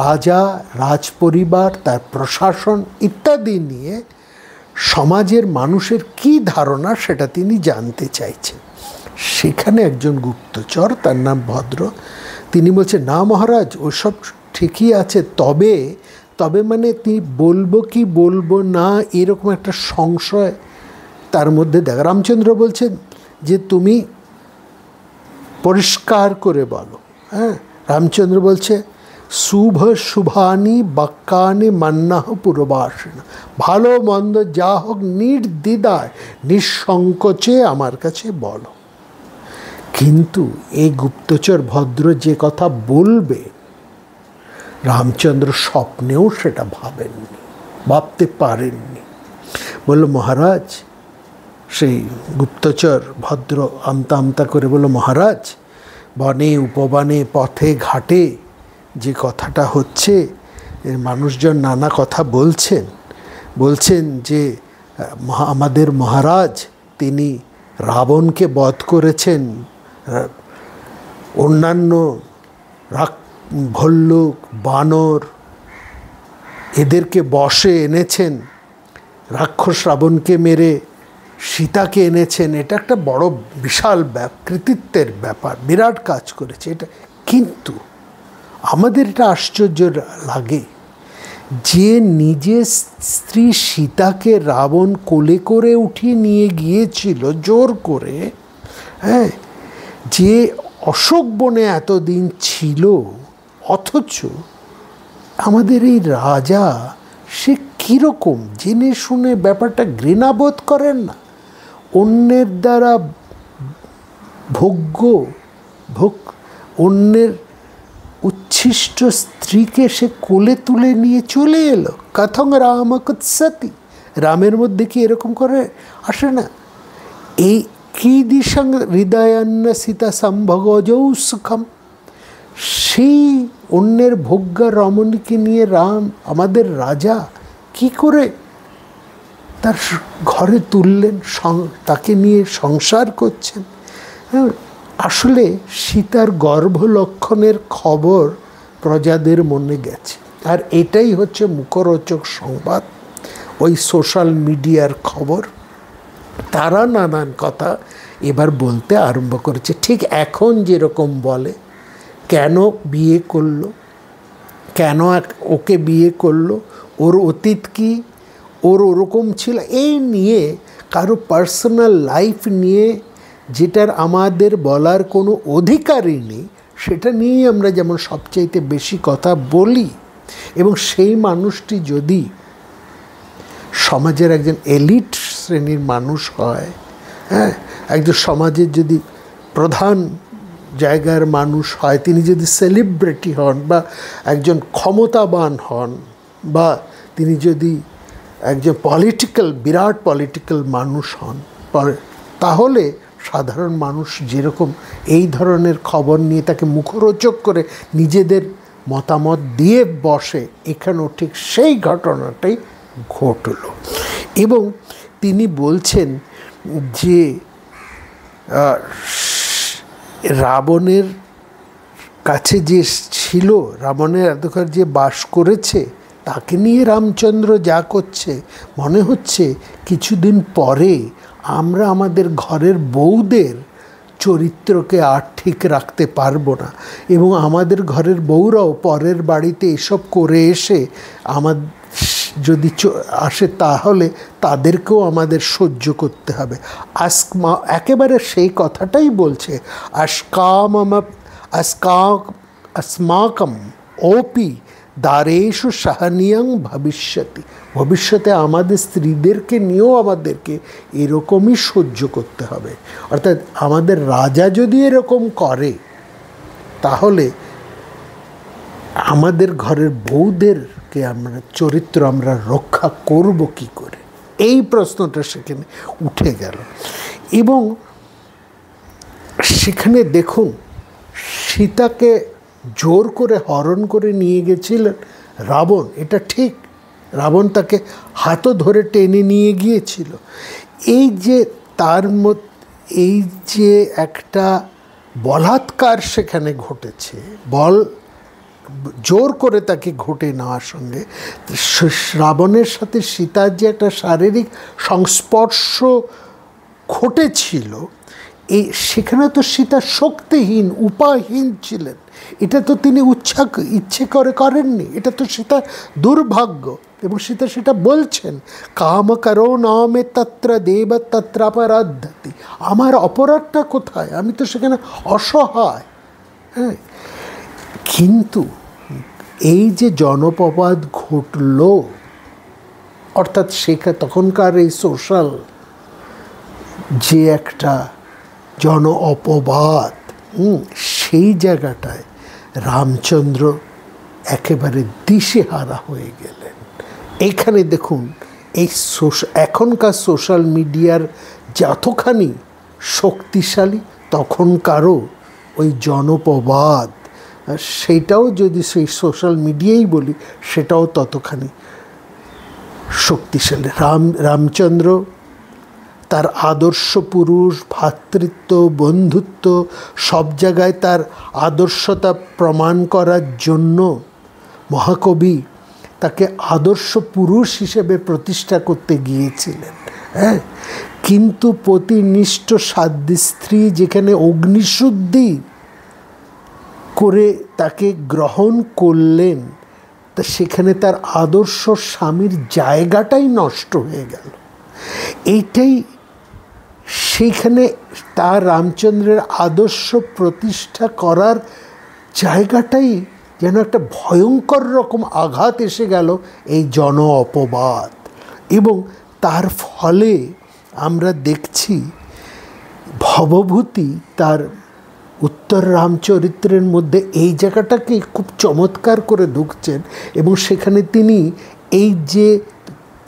রাজা, রাজপরিবার, তার প্রশাসন ইত্যাদি নিয়ে সমাজের মানুষের কি ধারণা সেটা তিনি জানতে চাইছেন। সেখানে একজন গুপ্তচর, তার নাম ভদ্র, তিনি বলছেন, না মহারাজ, ওসব ঠিকই আছে, তবে মানে তিনি বলবো কি বলবো না এরকম একটা সংশয় তার মধ্যে দেখা। রামচন্দ্র বলছেন যে তুমি পরিষ্কার করে বলো। হ্যাঁ, রামচন্দ্র বলছে, শুভ শুভানি বাক্যানি মান্নাহ পুরবাসিনা, ভালো মন্দ যা হোক নির্দ্বিধায় নিঃসংকোচে আমার কাছে বলো। কিন্তু এই গুপ্তচর ভদ্র যে কথা বলবে, রামচন্দ্র স্বপ্নেও সেটা ভাবতে পারেননি। বলল, মহারাজ, সেই গুপ্তচর ভদ্র আমতা আমতা করে বলল, মহারাজ, বনে উপবনে পথে ঘাটে যে কথাটা হচ্ছে, মানুষজন নানা কথা বলছেন যে আমাদের মহারাজ তিনি রাবণকে বধ করেছেন, অন্যান্য ভল্লুক বানর এদেরকে বশে এনেছেন, রাক্ষস রাবণকে মেরে সীতাকে এনেছেন। এটা একটা বড় বিশাল কৃতিত্বের ব্যাপার, বিরাট কাজ করেছে এটা। কিন্তু আমাদের এটা আশ্চর্য লাগে যে নিজের স্ত্রী সীতাকে রাবণ কোলে করে উঠিয়ে নিয়ে গিয়েছিল জোর করে, হ্যাঁ, যে অশোক বনে এতদিন ছিল, অথচ আমাদের এই রাজা সে কীরকম জেনে শুনে ব্যাপারটা ঘৃণাবোধ করেন না। অন্যের দ্বারা অন্যের উচ্ছিষ্ট স্ত্রীকে সে কোলে তুলে নিয়ে চলে এলো। কথং রাম কুৎসতি, রামের মধ্যে কি এরকম করে আসে না? এই কীদৃশং হৃদয়ান্ন সীতা সম্ভগজৌ সুখম, সেই অন্যের ভোগ্যা রমণীকে নিয়ে রাম, আমাদের রাজা, কি করে তার ঘরে তুললেন, তাকে নিয়ে সংসার করছেন। আসলে সীতার গর্ভলক্ষণের খবর প্রজাদের মনে গেছে, আর এটাই হচ্ছে মুখরোচক সংবাদ, ওই সোশ্যাল মিডিয়ার খবর। তারা নানান কথা এবার বলতে আরম্ভ করেছে, ঠিক এখন যেরকম বলে, কেন বিয়ে করলো, কেন ওকে বিয়ে করলো, ওর অতীত কি, ওর ওরকম ছিল, এই নিয়ে কারো পার্সোনাল লাইফ নিয়ে যেটার আমাদের বলার কোনো অধিকারই নেই, সেটা নিয়েই আমরা যেমন সবচাইতে বেশি কথা বলি। এবং সেই মানুষটি যদি সমাজের একজন এলিট শ্রেণীর মানুষ হয়, হ্যাঁ, একজন সমাজের যদি প্রধান জায়গার মানুষ হয়, তিনি যদি সেলিব্রিটি হন বা একজন ক্ষমতাবান হন, বা তিনি যদি একজন বিরাট পলিটিক্যাল মানুষ হন, তাহলে সাধারণ মানুষ যেরকম এই ধরনের খবর নিয়ে তাকে মুখরোচক করে নিজেদের মতামত দিয়ে বসে, এখানেও ঠিক সেই ঘটনাটাই ঘটল। এবং তিনি বলছেন যে রাবণের কাছে যে ছিল, রাবণের এতকাল যে বাস করেছে, তাকে নিয়ে রামচন্দ্র যা করছে, মনে হচ্ছে কিছুদিন পরে আমরা আমাদের ঘরের বউদের চরিত্রকে আর ঠিক রাখতে পারবো না, এবং আমাদের ঘরের বউরাও পরের বাড়িতে এসব করে এসে যদি আসে, তাহলে তাদেরকেও আমাদের সহ্য করতে হবে। একেবারে সেই কথাটাই বলছে, अस्माकं ओपि দ্বারেষু সাহানিয়াং ভবিষ্যতি, ভবিষ্যতে আমাদের স্ত্রীদেরকে নিয়েও আমাদেরকে এরকমই সহ্য করতে হবে। অর্থাৎ আমাদের রাজা যদি এরকম করে তাহলে আমাদের ঘরের বউদেরকে আমরা চরিত্র আমরা রক্ষা করব কি করে, এই প্রশ্নটা সেখানে উঠে গেল। এবং সেখানে দেখুন সীতাকে জোর করে হরণ করে নিয়ে গেছিলেন রাবণ, এটা ঠিক, রাবণ তাকে হাতও ধরে টেনে নিয়ে গিয়েছিল। এই যে তার এই যে একটা বলাৎকার সেখানে ঘটেছে, জোর করে তাকে ঘটে নেওয়ার সঙ্গে রাবণের সাথে সীতার যে একটা শারীরিক সংস্পর্শ ঘটেছিল, সেখানে তো সীতা শক্তিহীন উপায়হীন ছিলেন। এটা তো তিনি ইচ্ছে করে করেননি, এটা তো সীতা দুর্ভাগ্য। এবং সীতা সেটা বলছেন, কাম করো নামে তত্র দেব তত্রাপরাধ্যতি, আমার অপরাধটা কোথায়, আমি তো সেখানে অসহায়। হ্যাঁ, কিন্তু এই যে জনপ্রবাদ ঘটল, অর্থাৎ তখনকার এই সোশ্যাল যে একটা জন অপবাদ, সেই জায়গাটায় রামচন্দ্র একেবারে দিশেহারা হয়ে গেলেন। এখানে দেখুন এই এখনকার সোশ্যাল মিডিয়ার যতখানি শক্তিশালী, তখনকারও ওই জনপ্রবাদ, সেইটাও যদি সেই সোশ্যাল মিডিয়াই বলি, সেটাও ততখানি শক্তিশালী। রামচন্দ্র তার আদর্শ পুরুষ, ভ্রাতৃত্ব, বন্ধুত্ব সব জায়গায় তার আদর্শতা প্রমাণ করার জন্য মহাকবি তাকে আদর্শ পুরুষ হিসেবে প্রতিষ্ঠা করতে গিয়েছিলেন। হ্যাঁ, কিন্তু পতিনিষ্ঠ সাধ্বী স্ত্রী যেখানে অগ্নিশুদ্ধি করে তাকে গ্রহণ করলেন, তা সেখানে তার আদর্শ স্বামীর জায়গাটাই নষ্ট হয়ে গেল। এইটাই সেইখানে তার রামচন্দ্রের আদর্শ প্রতিষ্ঠা করার জায়গাটাই যেন একটা ভয়ঙ্কর রকম আঘাত এসে গেল এই জন অপবাদ। এবং তার ফলে আমরা দেখছি ভবভূতি তার উত্তর রামচরিত্রের মধ্যে এই জায়গাটাকে খুব চমৎকার করে ঢুকছেন। এবং সেখানে তিনি এই যে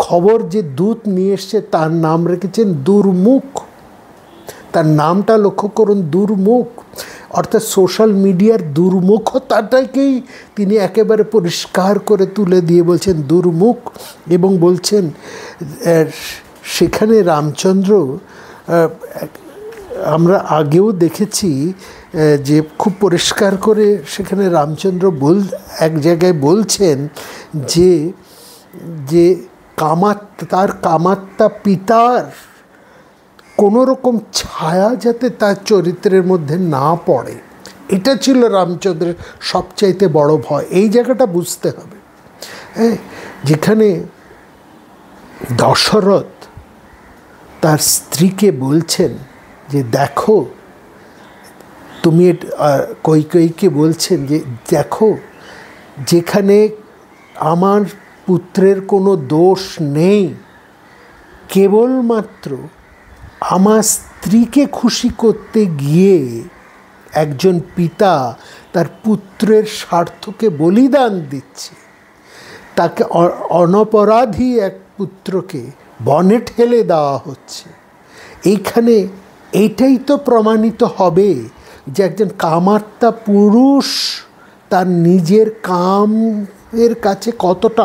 খবর যে দূত নিয়ে এসছে তার নাম রেখেছেন দুর্মুখ। তার নামটা লক্ষ্য করুন, দুর্মুখ, অর্থাৎ সোশ্যাল মিডিয়ার দুর্মুখতাটাকেই তিনি একেবারে পরিষ্কার করে তুলে দিয়ে বলছেন দুর্মুখ। এবং বলছেন সেখানে রামচন্দ্র, আমরা আগেও দেখেছি যে খুব পরিষ্কার করে সেখানে রামচন্দ্র এক জায়গায় বলছেন যে তার কামাত্তা পিতার কোনো রকম ছায়া যাতে তার চরিত্রের মধ্যে না পড়ে, এটা ছিল রামচন্দ্রের সবচাইতে বড় ভয়। এই জায়গাটা বুঝতে হবে। হ্যাঁ, যেখানে দশরথ তার স্ত্রীকে বলছেন যে দেখো, তুমি কৈকেয়ীকে বলছেন যে দেখো, যেখানে আমার পুত্রের কোনো দোষ নেই, কেবলমাত্র আমার স্ত্রীকে খুশি করতে গিয়ে একজন পিতা তার পুত্রের স্বার্থকে বলিদান দিচ্ছে, তাকে অনপরাধী এক পুত্রকে বনে ঠেলে দেওয়া হচ্ছে। এইখানে এইটাই তো প্রমাণিত হবে যে একজন কামাত্তা পুরুষ তার নিজের কামের কাছে কতটা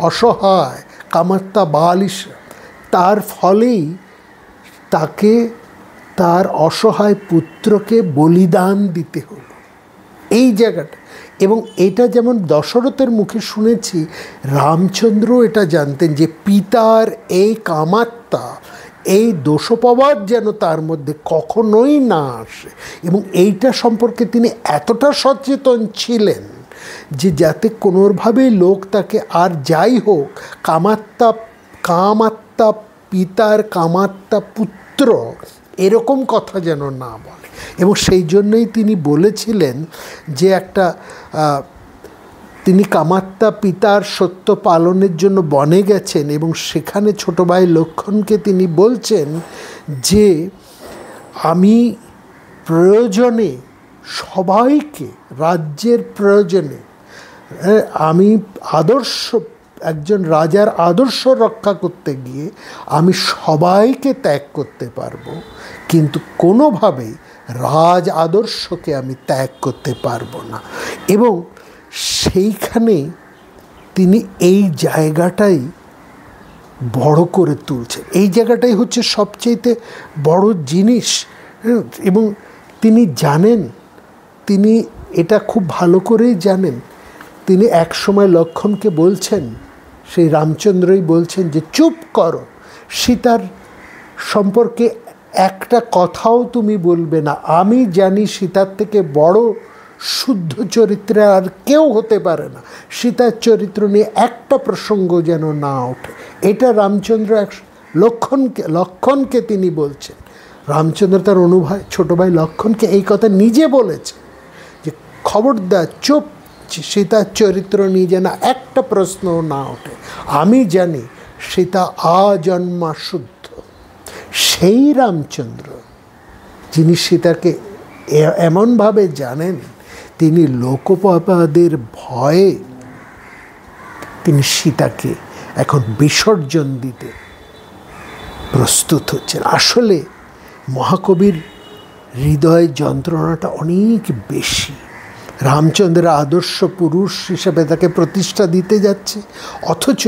অসহায়, কামাত্তা বালিশ। তার ফলেই তাকে তার অসহায় পুত্রকে বলিদান দিতে হলো, এই জায়গাটা। এবং এটা যেমন দশরথের মুখে শুনেছি, রামচন্দ্র এটা জানতেন যে পিতার এই কামাত্তা, এই দোষোপবাদ যেন তার মধ্যে কখনোই না আসে। এবং এইটা সম্পর্কে তিনি এতটা সচেতন ছিলেন যে যাতে কোনোভাবেই লোক তাকে, আর যাই হোক, কামাত্তা পিতার কামাত্তা পুত্র এরকম কথা যেন না বলে। এবং সেই জন্যই তিনি বলেছিলেন যে একটা তিনি কামাত্যা পিতার সত্য পালনের জন্য বনে গেছেন এবং সেখানে ছোট ভাই লক্ষ্মণকে তিনি বলছেন যে আমি প্রয়োজনে সবাইকে, রাজ্যের প্রয়োজনে, আমি একজন রাজার আদর্শ রক্ষা করতে গিয়ে আমি সবাইকে ত্যাগ করতে পারবো, কিন্তু কোনোভাবেই রাজ আদর্শকে আমি ত্যাগ করতে পারবো না। এবং সেইখানে তিনি এই জায়গাটাই বড় করে তুলছেন। এই জায়গাটাই হচ্ছে সবচেয়ে বড় জিনিস। এবং তিনি জানেন, তিনি এটা খুব ভালো করেই জানেন। তিনি এক সময় লক্ষ্মণকে বলছেন, সেই রামচন্দ্রই বলছেন যে চুপ করো, সীতার সম্পর্কে একটা কথাও তুমি বলবে না। আমি জানি সীতার থেকে বড় শুদ্ধ চরিত্রে আর কেউ হতে পারে না। সীতার চরিত্র নিয়ে একটা প্রসঙ্গ যেন না ওঠে। এটা রামচন্দ্র লক্ষ্মণকে তিনি বলছেন। রামচন্দ্র তার অনুভাই ছোট ভাই লক্ষ্মণকে এই কথা নিজে বলেছে যে খবরদার চুপ, সীতার চরিত্র নিয়ে যেন একটা প্রশ্ন না ওঠে। আমি জানি সীতা আজন্মা শুদ্ধ। সেই রামচন্দ্র যিনি সীতাকে এমনভাবে জানেন, তিনি লোকপাদের ভয়ে তিনি সীতাকে এখন বিসর্জন দিতে প্রস্তুত হচ্ছেন। আসলে মহাকবির হৃদয় যন্ত্রণাটা অনেক বেশি। রামচন্দ্রের আদর্শ পুরুষ হিসেবে তাকে প্রতিষ্ঠা দিতে যাচ্ছে, অথচ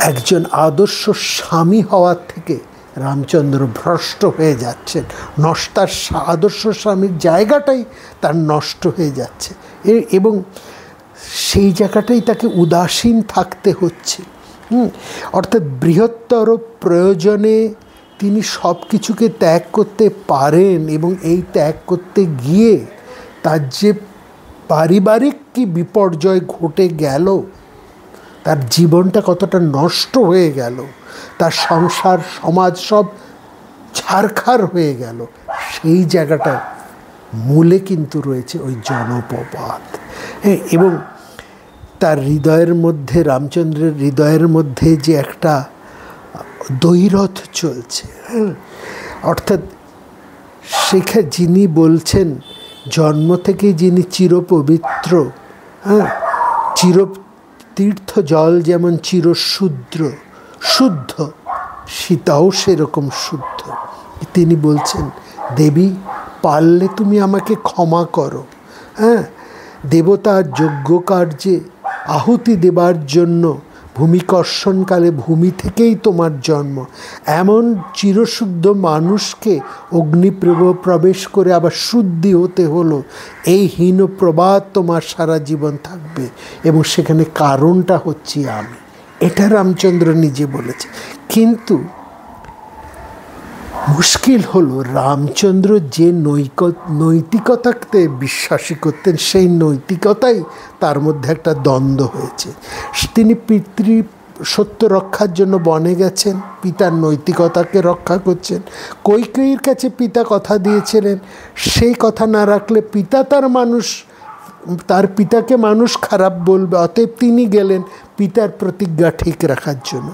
একজন আদর্শ স্বামী হওয়ার থেকে রামচন্দ্র ভ্রষ্ট হয়ে যাচ্ছেন। তার আদর্শ স্বামীর জায়গাটাই তার নষ্ট হয়ে যাচ্ছে এবং সেই জায়গাটাই তাকে উদাসীন থাকতে হচ্ছে। অর্থাৎ বৃহত্তর প্রয়োজনে তিনি সব কিছুকে ত্যাগ করতে পারেন এবং এই ত্যাগ করতে গিয়ে তার যে পারিবারিক কি বিপর্যয় ঘটে গেল, তার জীবনটা কতটা নষ্ট হয়ে গেল, তার সংসার সমাজ সব ছারখার হয়ে গেল, সেই জায়গাটা মূলে কিন্তু রয়েছে ওই জনপবাদ। এবং তার হৃদয়ের মধ্যে, রামচন্দ্রের হৃদয়ের মধ্যে যে একটা দ্বৈরথ চলছে, অর্থাৎ সেখানে যিনি বলছেন জন্ম থেকেই যিনি চিরপবিত্র, তীর্থ জল যেমন শুদ্ধ, সীতাও সেরকম শুদ্ধ। তিনি বলছেন, দেবী পারলে তুমি আমাকে ক্ষমা করো। দেবতার যজ্ঞ কার্যে আহুতি দেবার জন্য ভূমিকর্ষণকালে ভূমি থেকেই তোমার জন্ম। এমন চিরশুদ্ধ মানুষকে প্রবেশ করে আবার শুদ্ধি হতে হলো, এই হীন প্রবাদ তোমার সারা জীবন থাকবে এবং সেখানে কারণটা হচ্ছি আমি। এটা রামচন্দ্র নিজে বলেছে। কিন্তু মুশকিল হলো, রামচন্দ্র যে নৈতিকতাকে বিশ্বাসী করতেন, সেই নৈতিকতাই তার মধ্যে একটা দ্বন্দ্ব হয়েছে। তিনি সত্য রক্ষার জন্য বনে গেছেন, পিতার নৈতিকতাকে রক্ষা করছেন। কৈকেয়ীর কাছে পিতা কথা দিয়েছিলেন, সেই কথা না রাখলে তার পিতাকে মানুষ খারাপ বলবে, অতএব তিনি গেলেন পিতার প্রতিজ্ঞা ঠিক রাখার জন্য।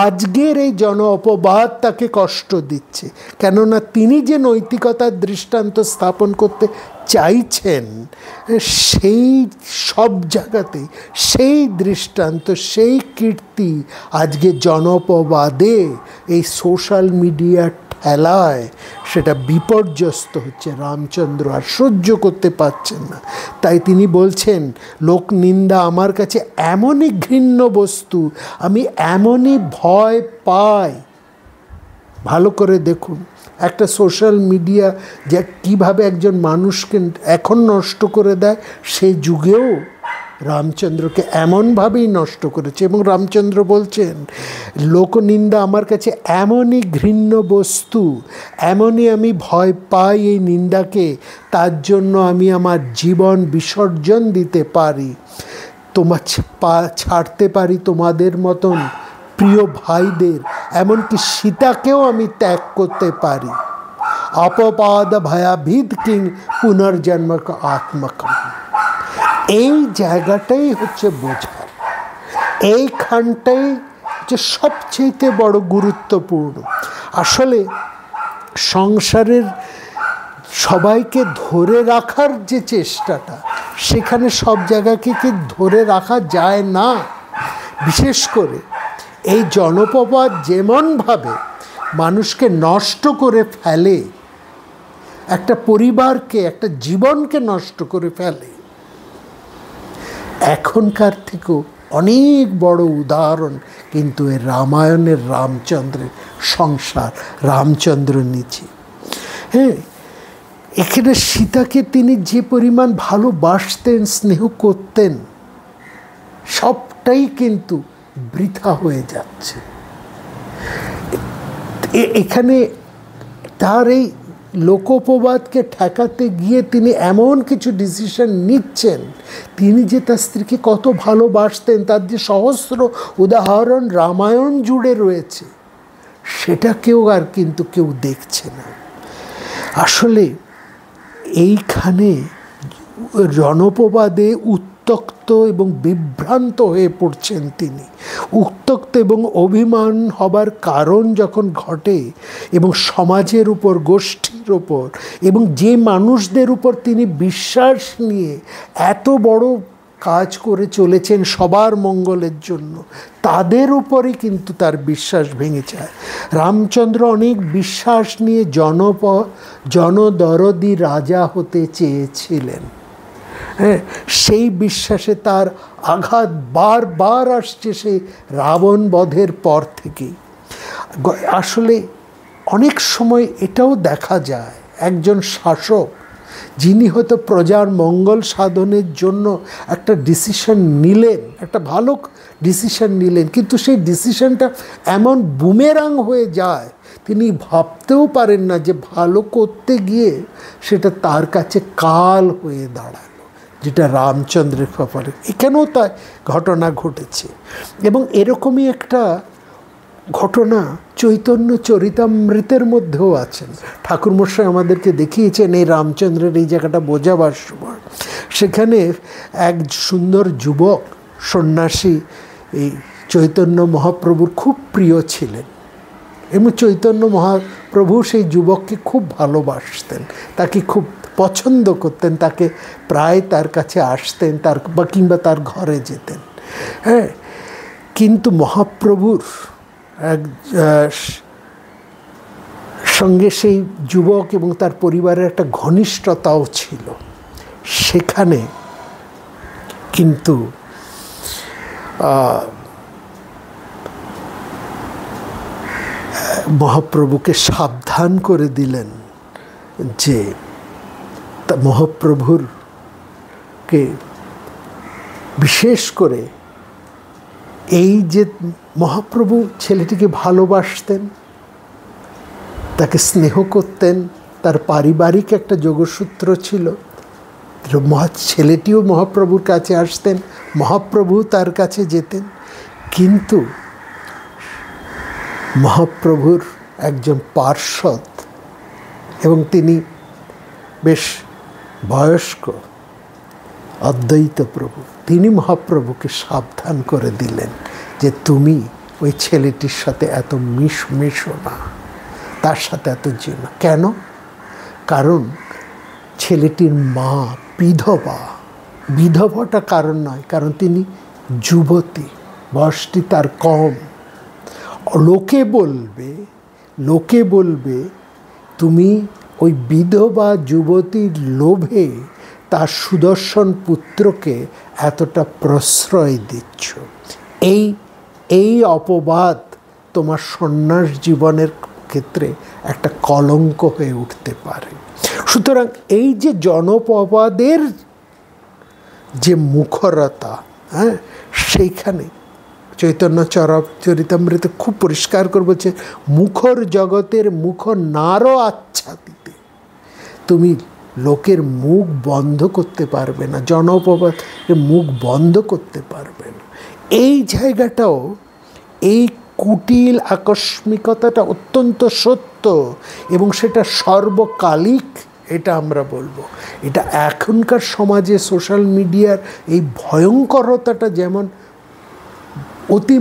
আজকের এই জন অপবাদ তাকে কষ্ট দিচ্ছে, কেননা তিনি যে নৈতিকতার দৃষ্টান্ত স্থাপন করতে চাইছেন, সেই সব জায়গাতেই সেই দৃষ্টান্ত, সেই কীর্তি আজকে জনপবাদে এই সোশ্যাল মিডিয়ার ঠেলায় সেটা বিপর্যস্ত হচ্ছে। রামচন্দ্র আর সহ্য করতে পারছেন না। তাই তিনি বলছেন, লোক নিন্দা আমার কাছে এমনই ঘৃণ্য বস্তু, আমি এমনই ভয় পাই। ভালো করে দেখুন, একটা সোশ্যাল মিডিয়া যা কীভাবে একজন মানুষকে এখন নষ্ট করে দেয়, সেই যুগেও রামচন্দ্রকে এমনভাবেই নষ্ট করেছে। এবং রামচন্দ্র বলছেন, লোকনিন্দা আমার কাছে এমনই ঘৃণ্য বস্তু, এমনই আমি ভয় পাই এই নিন্দাকে, তার জন্য আমি আমার জীবন বিসর্জন দিতে পারি, ছাড়তে পারি তোমাদের মতন প্রিয় ভাইদের, এমনকি সীতাকেও আমি ত্যাগ করতে পারি। অপপাদ ভয়াভীত কিং পুনর্জন্ম আত্মকম। এই জায়গাটাই হচ্ছে বোঝার, এইখানটাই যে সবচেয়ে বড় গুরুত্বপূর্ণ। আসলে সংসারের সবাইকে ধরে রাখার যে চেষ্টাটা, সেখানে সব জায়গাকে কি ধরে রাখা যায় না। বিশেষ করে এই জনপদ যেমনভাবে মানুষকে নষ্ট করে ফেলে, একটা পরিবারকে, একটা জীবনকে নষ্ট করে ফেলে, এখনকার থেকেও অনেক বড় উদাহরণ কিন্তু এই রামায়ণের রামচন্দ্রের সংসার, রামচন্দ্র নিজে। হ্যাঁ, এখানে সীতাকে তিনি যে পরিমাণ ভালোবাসতেন, স্নেহ করতেন, সবটাই কিন্তু বৃথা হয়ে যাচ্ছে। এখানে তার এই লোকোপবাদকে ঠেকাতে গিয়ে তিনি এমন কিছু ডিসিশন নিচ্ছেন, তিনি যে তার স্ত্রীকে কত ভালোবাসতেন তার যে সহস্র উদাহরণ রামায়ণ জুড়ে রয়েছে, সেটাকেও আর কিন্তু কেউ দেখছে না। আসলে এইখানে জনপবাদে উত্তক্ত এবং বিভ্রান্ত হয়ে পড়ছেন তিনি। উত্তক্ত এবং অভিমান হবার কারণ যখন ঘটে, এবং সমাজের উপর, গোষ্ঠীর উপর, এবং যে মানুষদের উপর তিনি বিশ্বাস নিয়ে এত বড় কাজ করে চলেছেন সবার মঙ্গলের জন্য, তাদের উপরই কিন্তু তার বিশ্বাস ভেঙে যায়। রামচন্দ্র অনেক বিশ্বাস নিয়ে জনদরদি রাজা হতে চেয়েছিলেন। হ্যাঁ, সেই বিশ্বাসে তার আঘাত বারবার আসছে সেই রাবণ বধের পর থেকেই। আসলে অনেক সময় এটাও দেখা যায়, একজন শাসক যিনি হয়তো প্রজার মঙ্গল সাধনের জন্য একটা ডিসিশন নিলেন, একটা ভালো ডিসিশন নিলেন, কিন্তু সেই ডিসিশনটা এমন বুমেরাং হয়ে যায়, তিনি ভাবতেও পারেন না যে ভালো করতে গিয়ে সেটা তার কাছে কাল হয়ে দাঁড়ালো, যেটা রামচন্দ্রের ব্যাপারে এখানেও তাই ঘটনা ঘটেছে। এবং এরকমই একটা ঘটনা চৈতন্য চরিতামৃতের মধ্যেও আছেন। ঠাকুরমশাই আমাদেরকে দেখিয়েছেন এই রামচন্দ্রের এই জায়গাটা বোঝাবার সময়। সেখানে এক সুন্দর যুবক সন্ন্যাসী এই চৈতন্য মহাপ্রভুর খুব প্রিয় ছিলেন, এবং চৈতন্য মহাপ্রভু সেই যুবককে খুব ভালোবাসতেন, তাকে খুব পছন্দ করতেন, তাকে প্রায় তার কাছে আসতেন, তার কিংবা তার ঘরে যেতেন। হ্যাঁ, কিন্তু মহাপ্রভুর সঙ্গে সেই যুবক এবং তার পরিবারের একটা ঘনিষ্ঠতাও ছিল। সেখানে কিন্তু মহাপ্রভুকে সাবধান করে দিলেন যে মহাপ্রভুরকে বিশেষ করে এই যে মহাপ্রভু ছেলেটিকে ভালোবাসতেন, তাকে স্নেহ করতেন, তার পারিবারিক একটা যোগসূত্র ছিল, ছেলেটিও মহাপ্রভুর কাছে আসতেন, মহাপ্রভু তার কাছে যেতেন, কিন্তু মহাপ্রভুর একজন পার্ষদ এবং তিনি বেশ বয়স্ক অদ্বৈত প্রভু, তিনি মহাপ্রভুকে সাবধান করে দিলেন যে তুমি ওই ছেলেটির সাথে এত মিশো না, তার সাথে এত যেও না। কেন? কারণ ছেলেটির মা বিধবা। বিধবাটা কারণ নয়, কারণ তিনি যুবতী, বয়সটি তার কম। লোকে বলবে তুমি ওই বিধবা যুবতীর লোভে তার সুদর্শন পুত্রকে এতটা প্রশ্রয় দিচ্ছ। এই অপবাদ তোমার সন্ন্যাস জীবনের ক্ষেত্রে একটা কলঙ্ক হয়ে উঠতে পারে। সুতরাং এই যে জনপবাদের যে মুখরতা, হ্যাঁ, সেইখানে চৈতন্য চরিতামৃতে খুব পরিষ্কার করে বলছে, মুখর জগতের মুখ নারও আচ্ছাদিতে। তুমি লোকের মুখ বন্ধ করতে পারবে না, জনপবাদের মুখ বন্ধ করতে পারবে না। এই জায়গাটাও, এই কুটিল আকস্মিকতাটা অত্যন্ত সত্য, এবং সেটা সর্বকালিক এটা আমরা বলবো। এটা এখনকার সমাজে সোশ্যাল মিডিয়ার এই ভয়ঙ্করতাটা যেমন অতি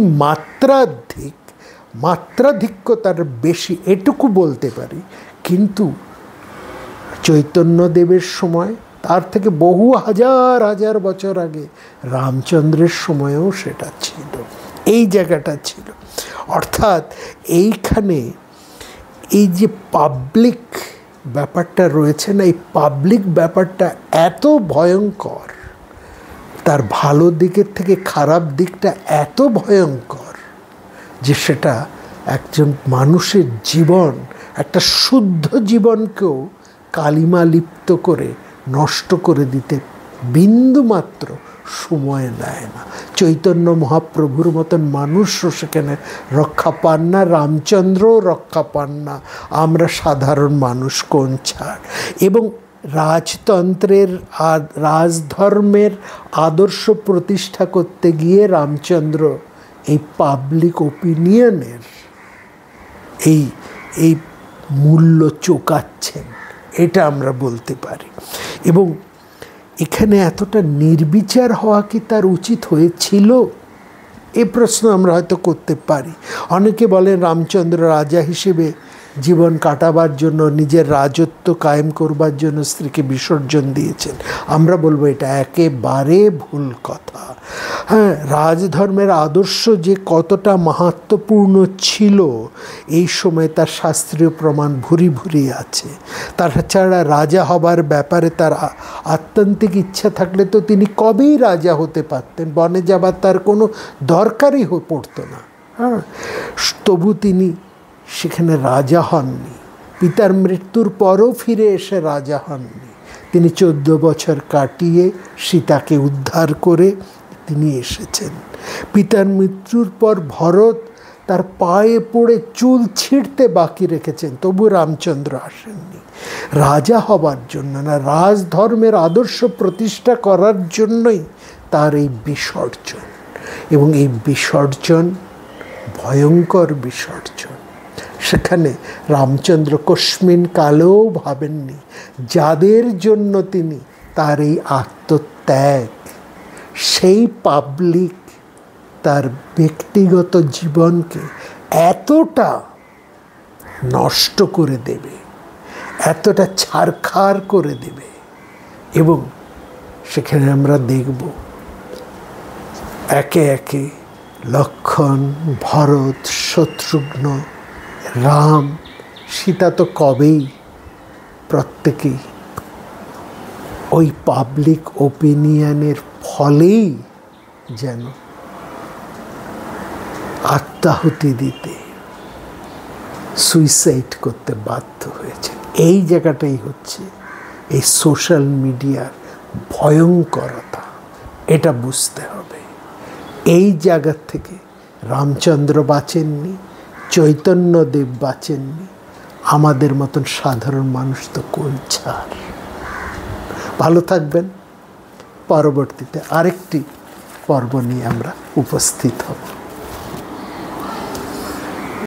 মাত্রাধিক্যতার বেশি, এটুকু বলতে পারি। কিন্তু চৈতন্যদেবের সময়, তার থেকে বহু হাজার হাজার বছর আগে রামচন্দ্রের সময়ও সেটা ছিল, এই জায়গাটা ছিল। অর্থাৎ এইখানে এই যে পাবলিক ব্যাপারটা রয়েছে না, এই পাবলিক ব্যাপারটা এত ভয়ঙ্কর, তার ভালো দিকের থেকে খারাপ দিকটা এত ভয়ঙ্কর যে সেটা একজন মানুষের জীবন, একটা শুদ্ধ জীবনকেও কালিমা লিপ্ত করে নষ্ট করে দিতে বিন্দুমাত্র সময় নেয় না। চৈতন্য মহাপ্রভুর মতন মানুষও সেখানে রক্ষা পান না, রামচন্দ্রও রক্ষা পান না, আমরা সাধারণ মানুষ কোন ছাড়। এবং রাজতন্ত্রের আর রাজধর্মের আদর্শ প্রতিষ্ঠা করতে গিয়ে রামচন্দ্র এই পাবলিক ওপিনিয়নের এই মূল্য চোকাচ্ছেন, এটা আমরা বলতে পারি। এবং এখানে এতটা নির্বিচার হওয়া কি তার উচিত হয়েছিল, এ প্রশ্ন আমরা হয়তো করতে পারি। অনেকে বলেন রামচন্দ্র রাজা হিসেবে জীবন কাটাবার জন্য, নিজের রাজত্ব কায়েম করবার জন্য স্ত্রীকে বিসর্জন দিয়েছেন। আমরা বলবো এটা একেবারে ভুল কথা। হ্যাঁ, রাজধর্মের আদর্শ যে কতটা মাহাত্ম্যপূর্ণ ছিল এই সময় তার শাস্ত্রীয় প্রমাণ ভুরি ভুরি আছে। তাছাড়া রাজা হবার ব্যাপারে তার আত্যন্তিক ইচ্ছা থাকলে তো তিনি কবেই রাজা হতে পারতেন, বনে যাবার তার কোনো দরকারই পড়তো না। হ্যাঁ, তবু তিনি সেখানে রাজা হননি, পিতার মৃত্যুর পরও ফিরে এসে রাজা হননি। তিনি 14 বছর কাটিয়ে সীতাকে উদ্ধার করে তিনি এসেছেন। পিতার মৃত্যুর পর ভরত তার পায়ে পড়ে চুল ছিঁড়তে বাকি রেখেছেন, তবু রামচন্দ্র আসেননি রাজা হবার জন্য না, রাজধর্মের আদর্শ প্রতিষ্ঠা করার জন্যই তার এই বিসর্জন। এবং এই বিসর্জন ভয়ঙ্কর বিসর্জন। সেখানে রামচন্দ্র কস্মিন কালেও ভাবেননি যাদের জন্য তিনি তার এই আত্মত্যাগ, সেই পাবলিক তার ব্যক্তিগত জীবনকে এতটা নষ্ট করে দেবে, এতটা ছারখার করে দেবে। এবং সেখানে আমরা দেখব একে একে লক্ষ্মণ, ভরত, শত্রুঘ্ন, রাম, সীতা তো কবেই প্রত্যেকেই ওই পাবলিক ওপিনিয়নের ফলেই যেন আত্মাহুতি দিতে, সুইসাইড করতে বাধ্য হয়েছে। এই জায়গাটাই হচ্ছে এই সোশ্যাল মিডিয়ার ভয়ঙ্করতা, এটা বুঝতে হবে। এই জায়গা থেকে রামচন্দ্র বাঁচেননি, চৈতন্যদেব বাঁচেননি, আমাদের মতন সাধারণ মানুষ তো কোন ছাড়। ভালো থাকবেন। পরবর্তীতে আরেকটি পর্ব নিয়ে আমরা উপস্থিত হব।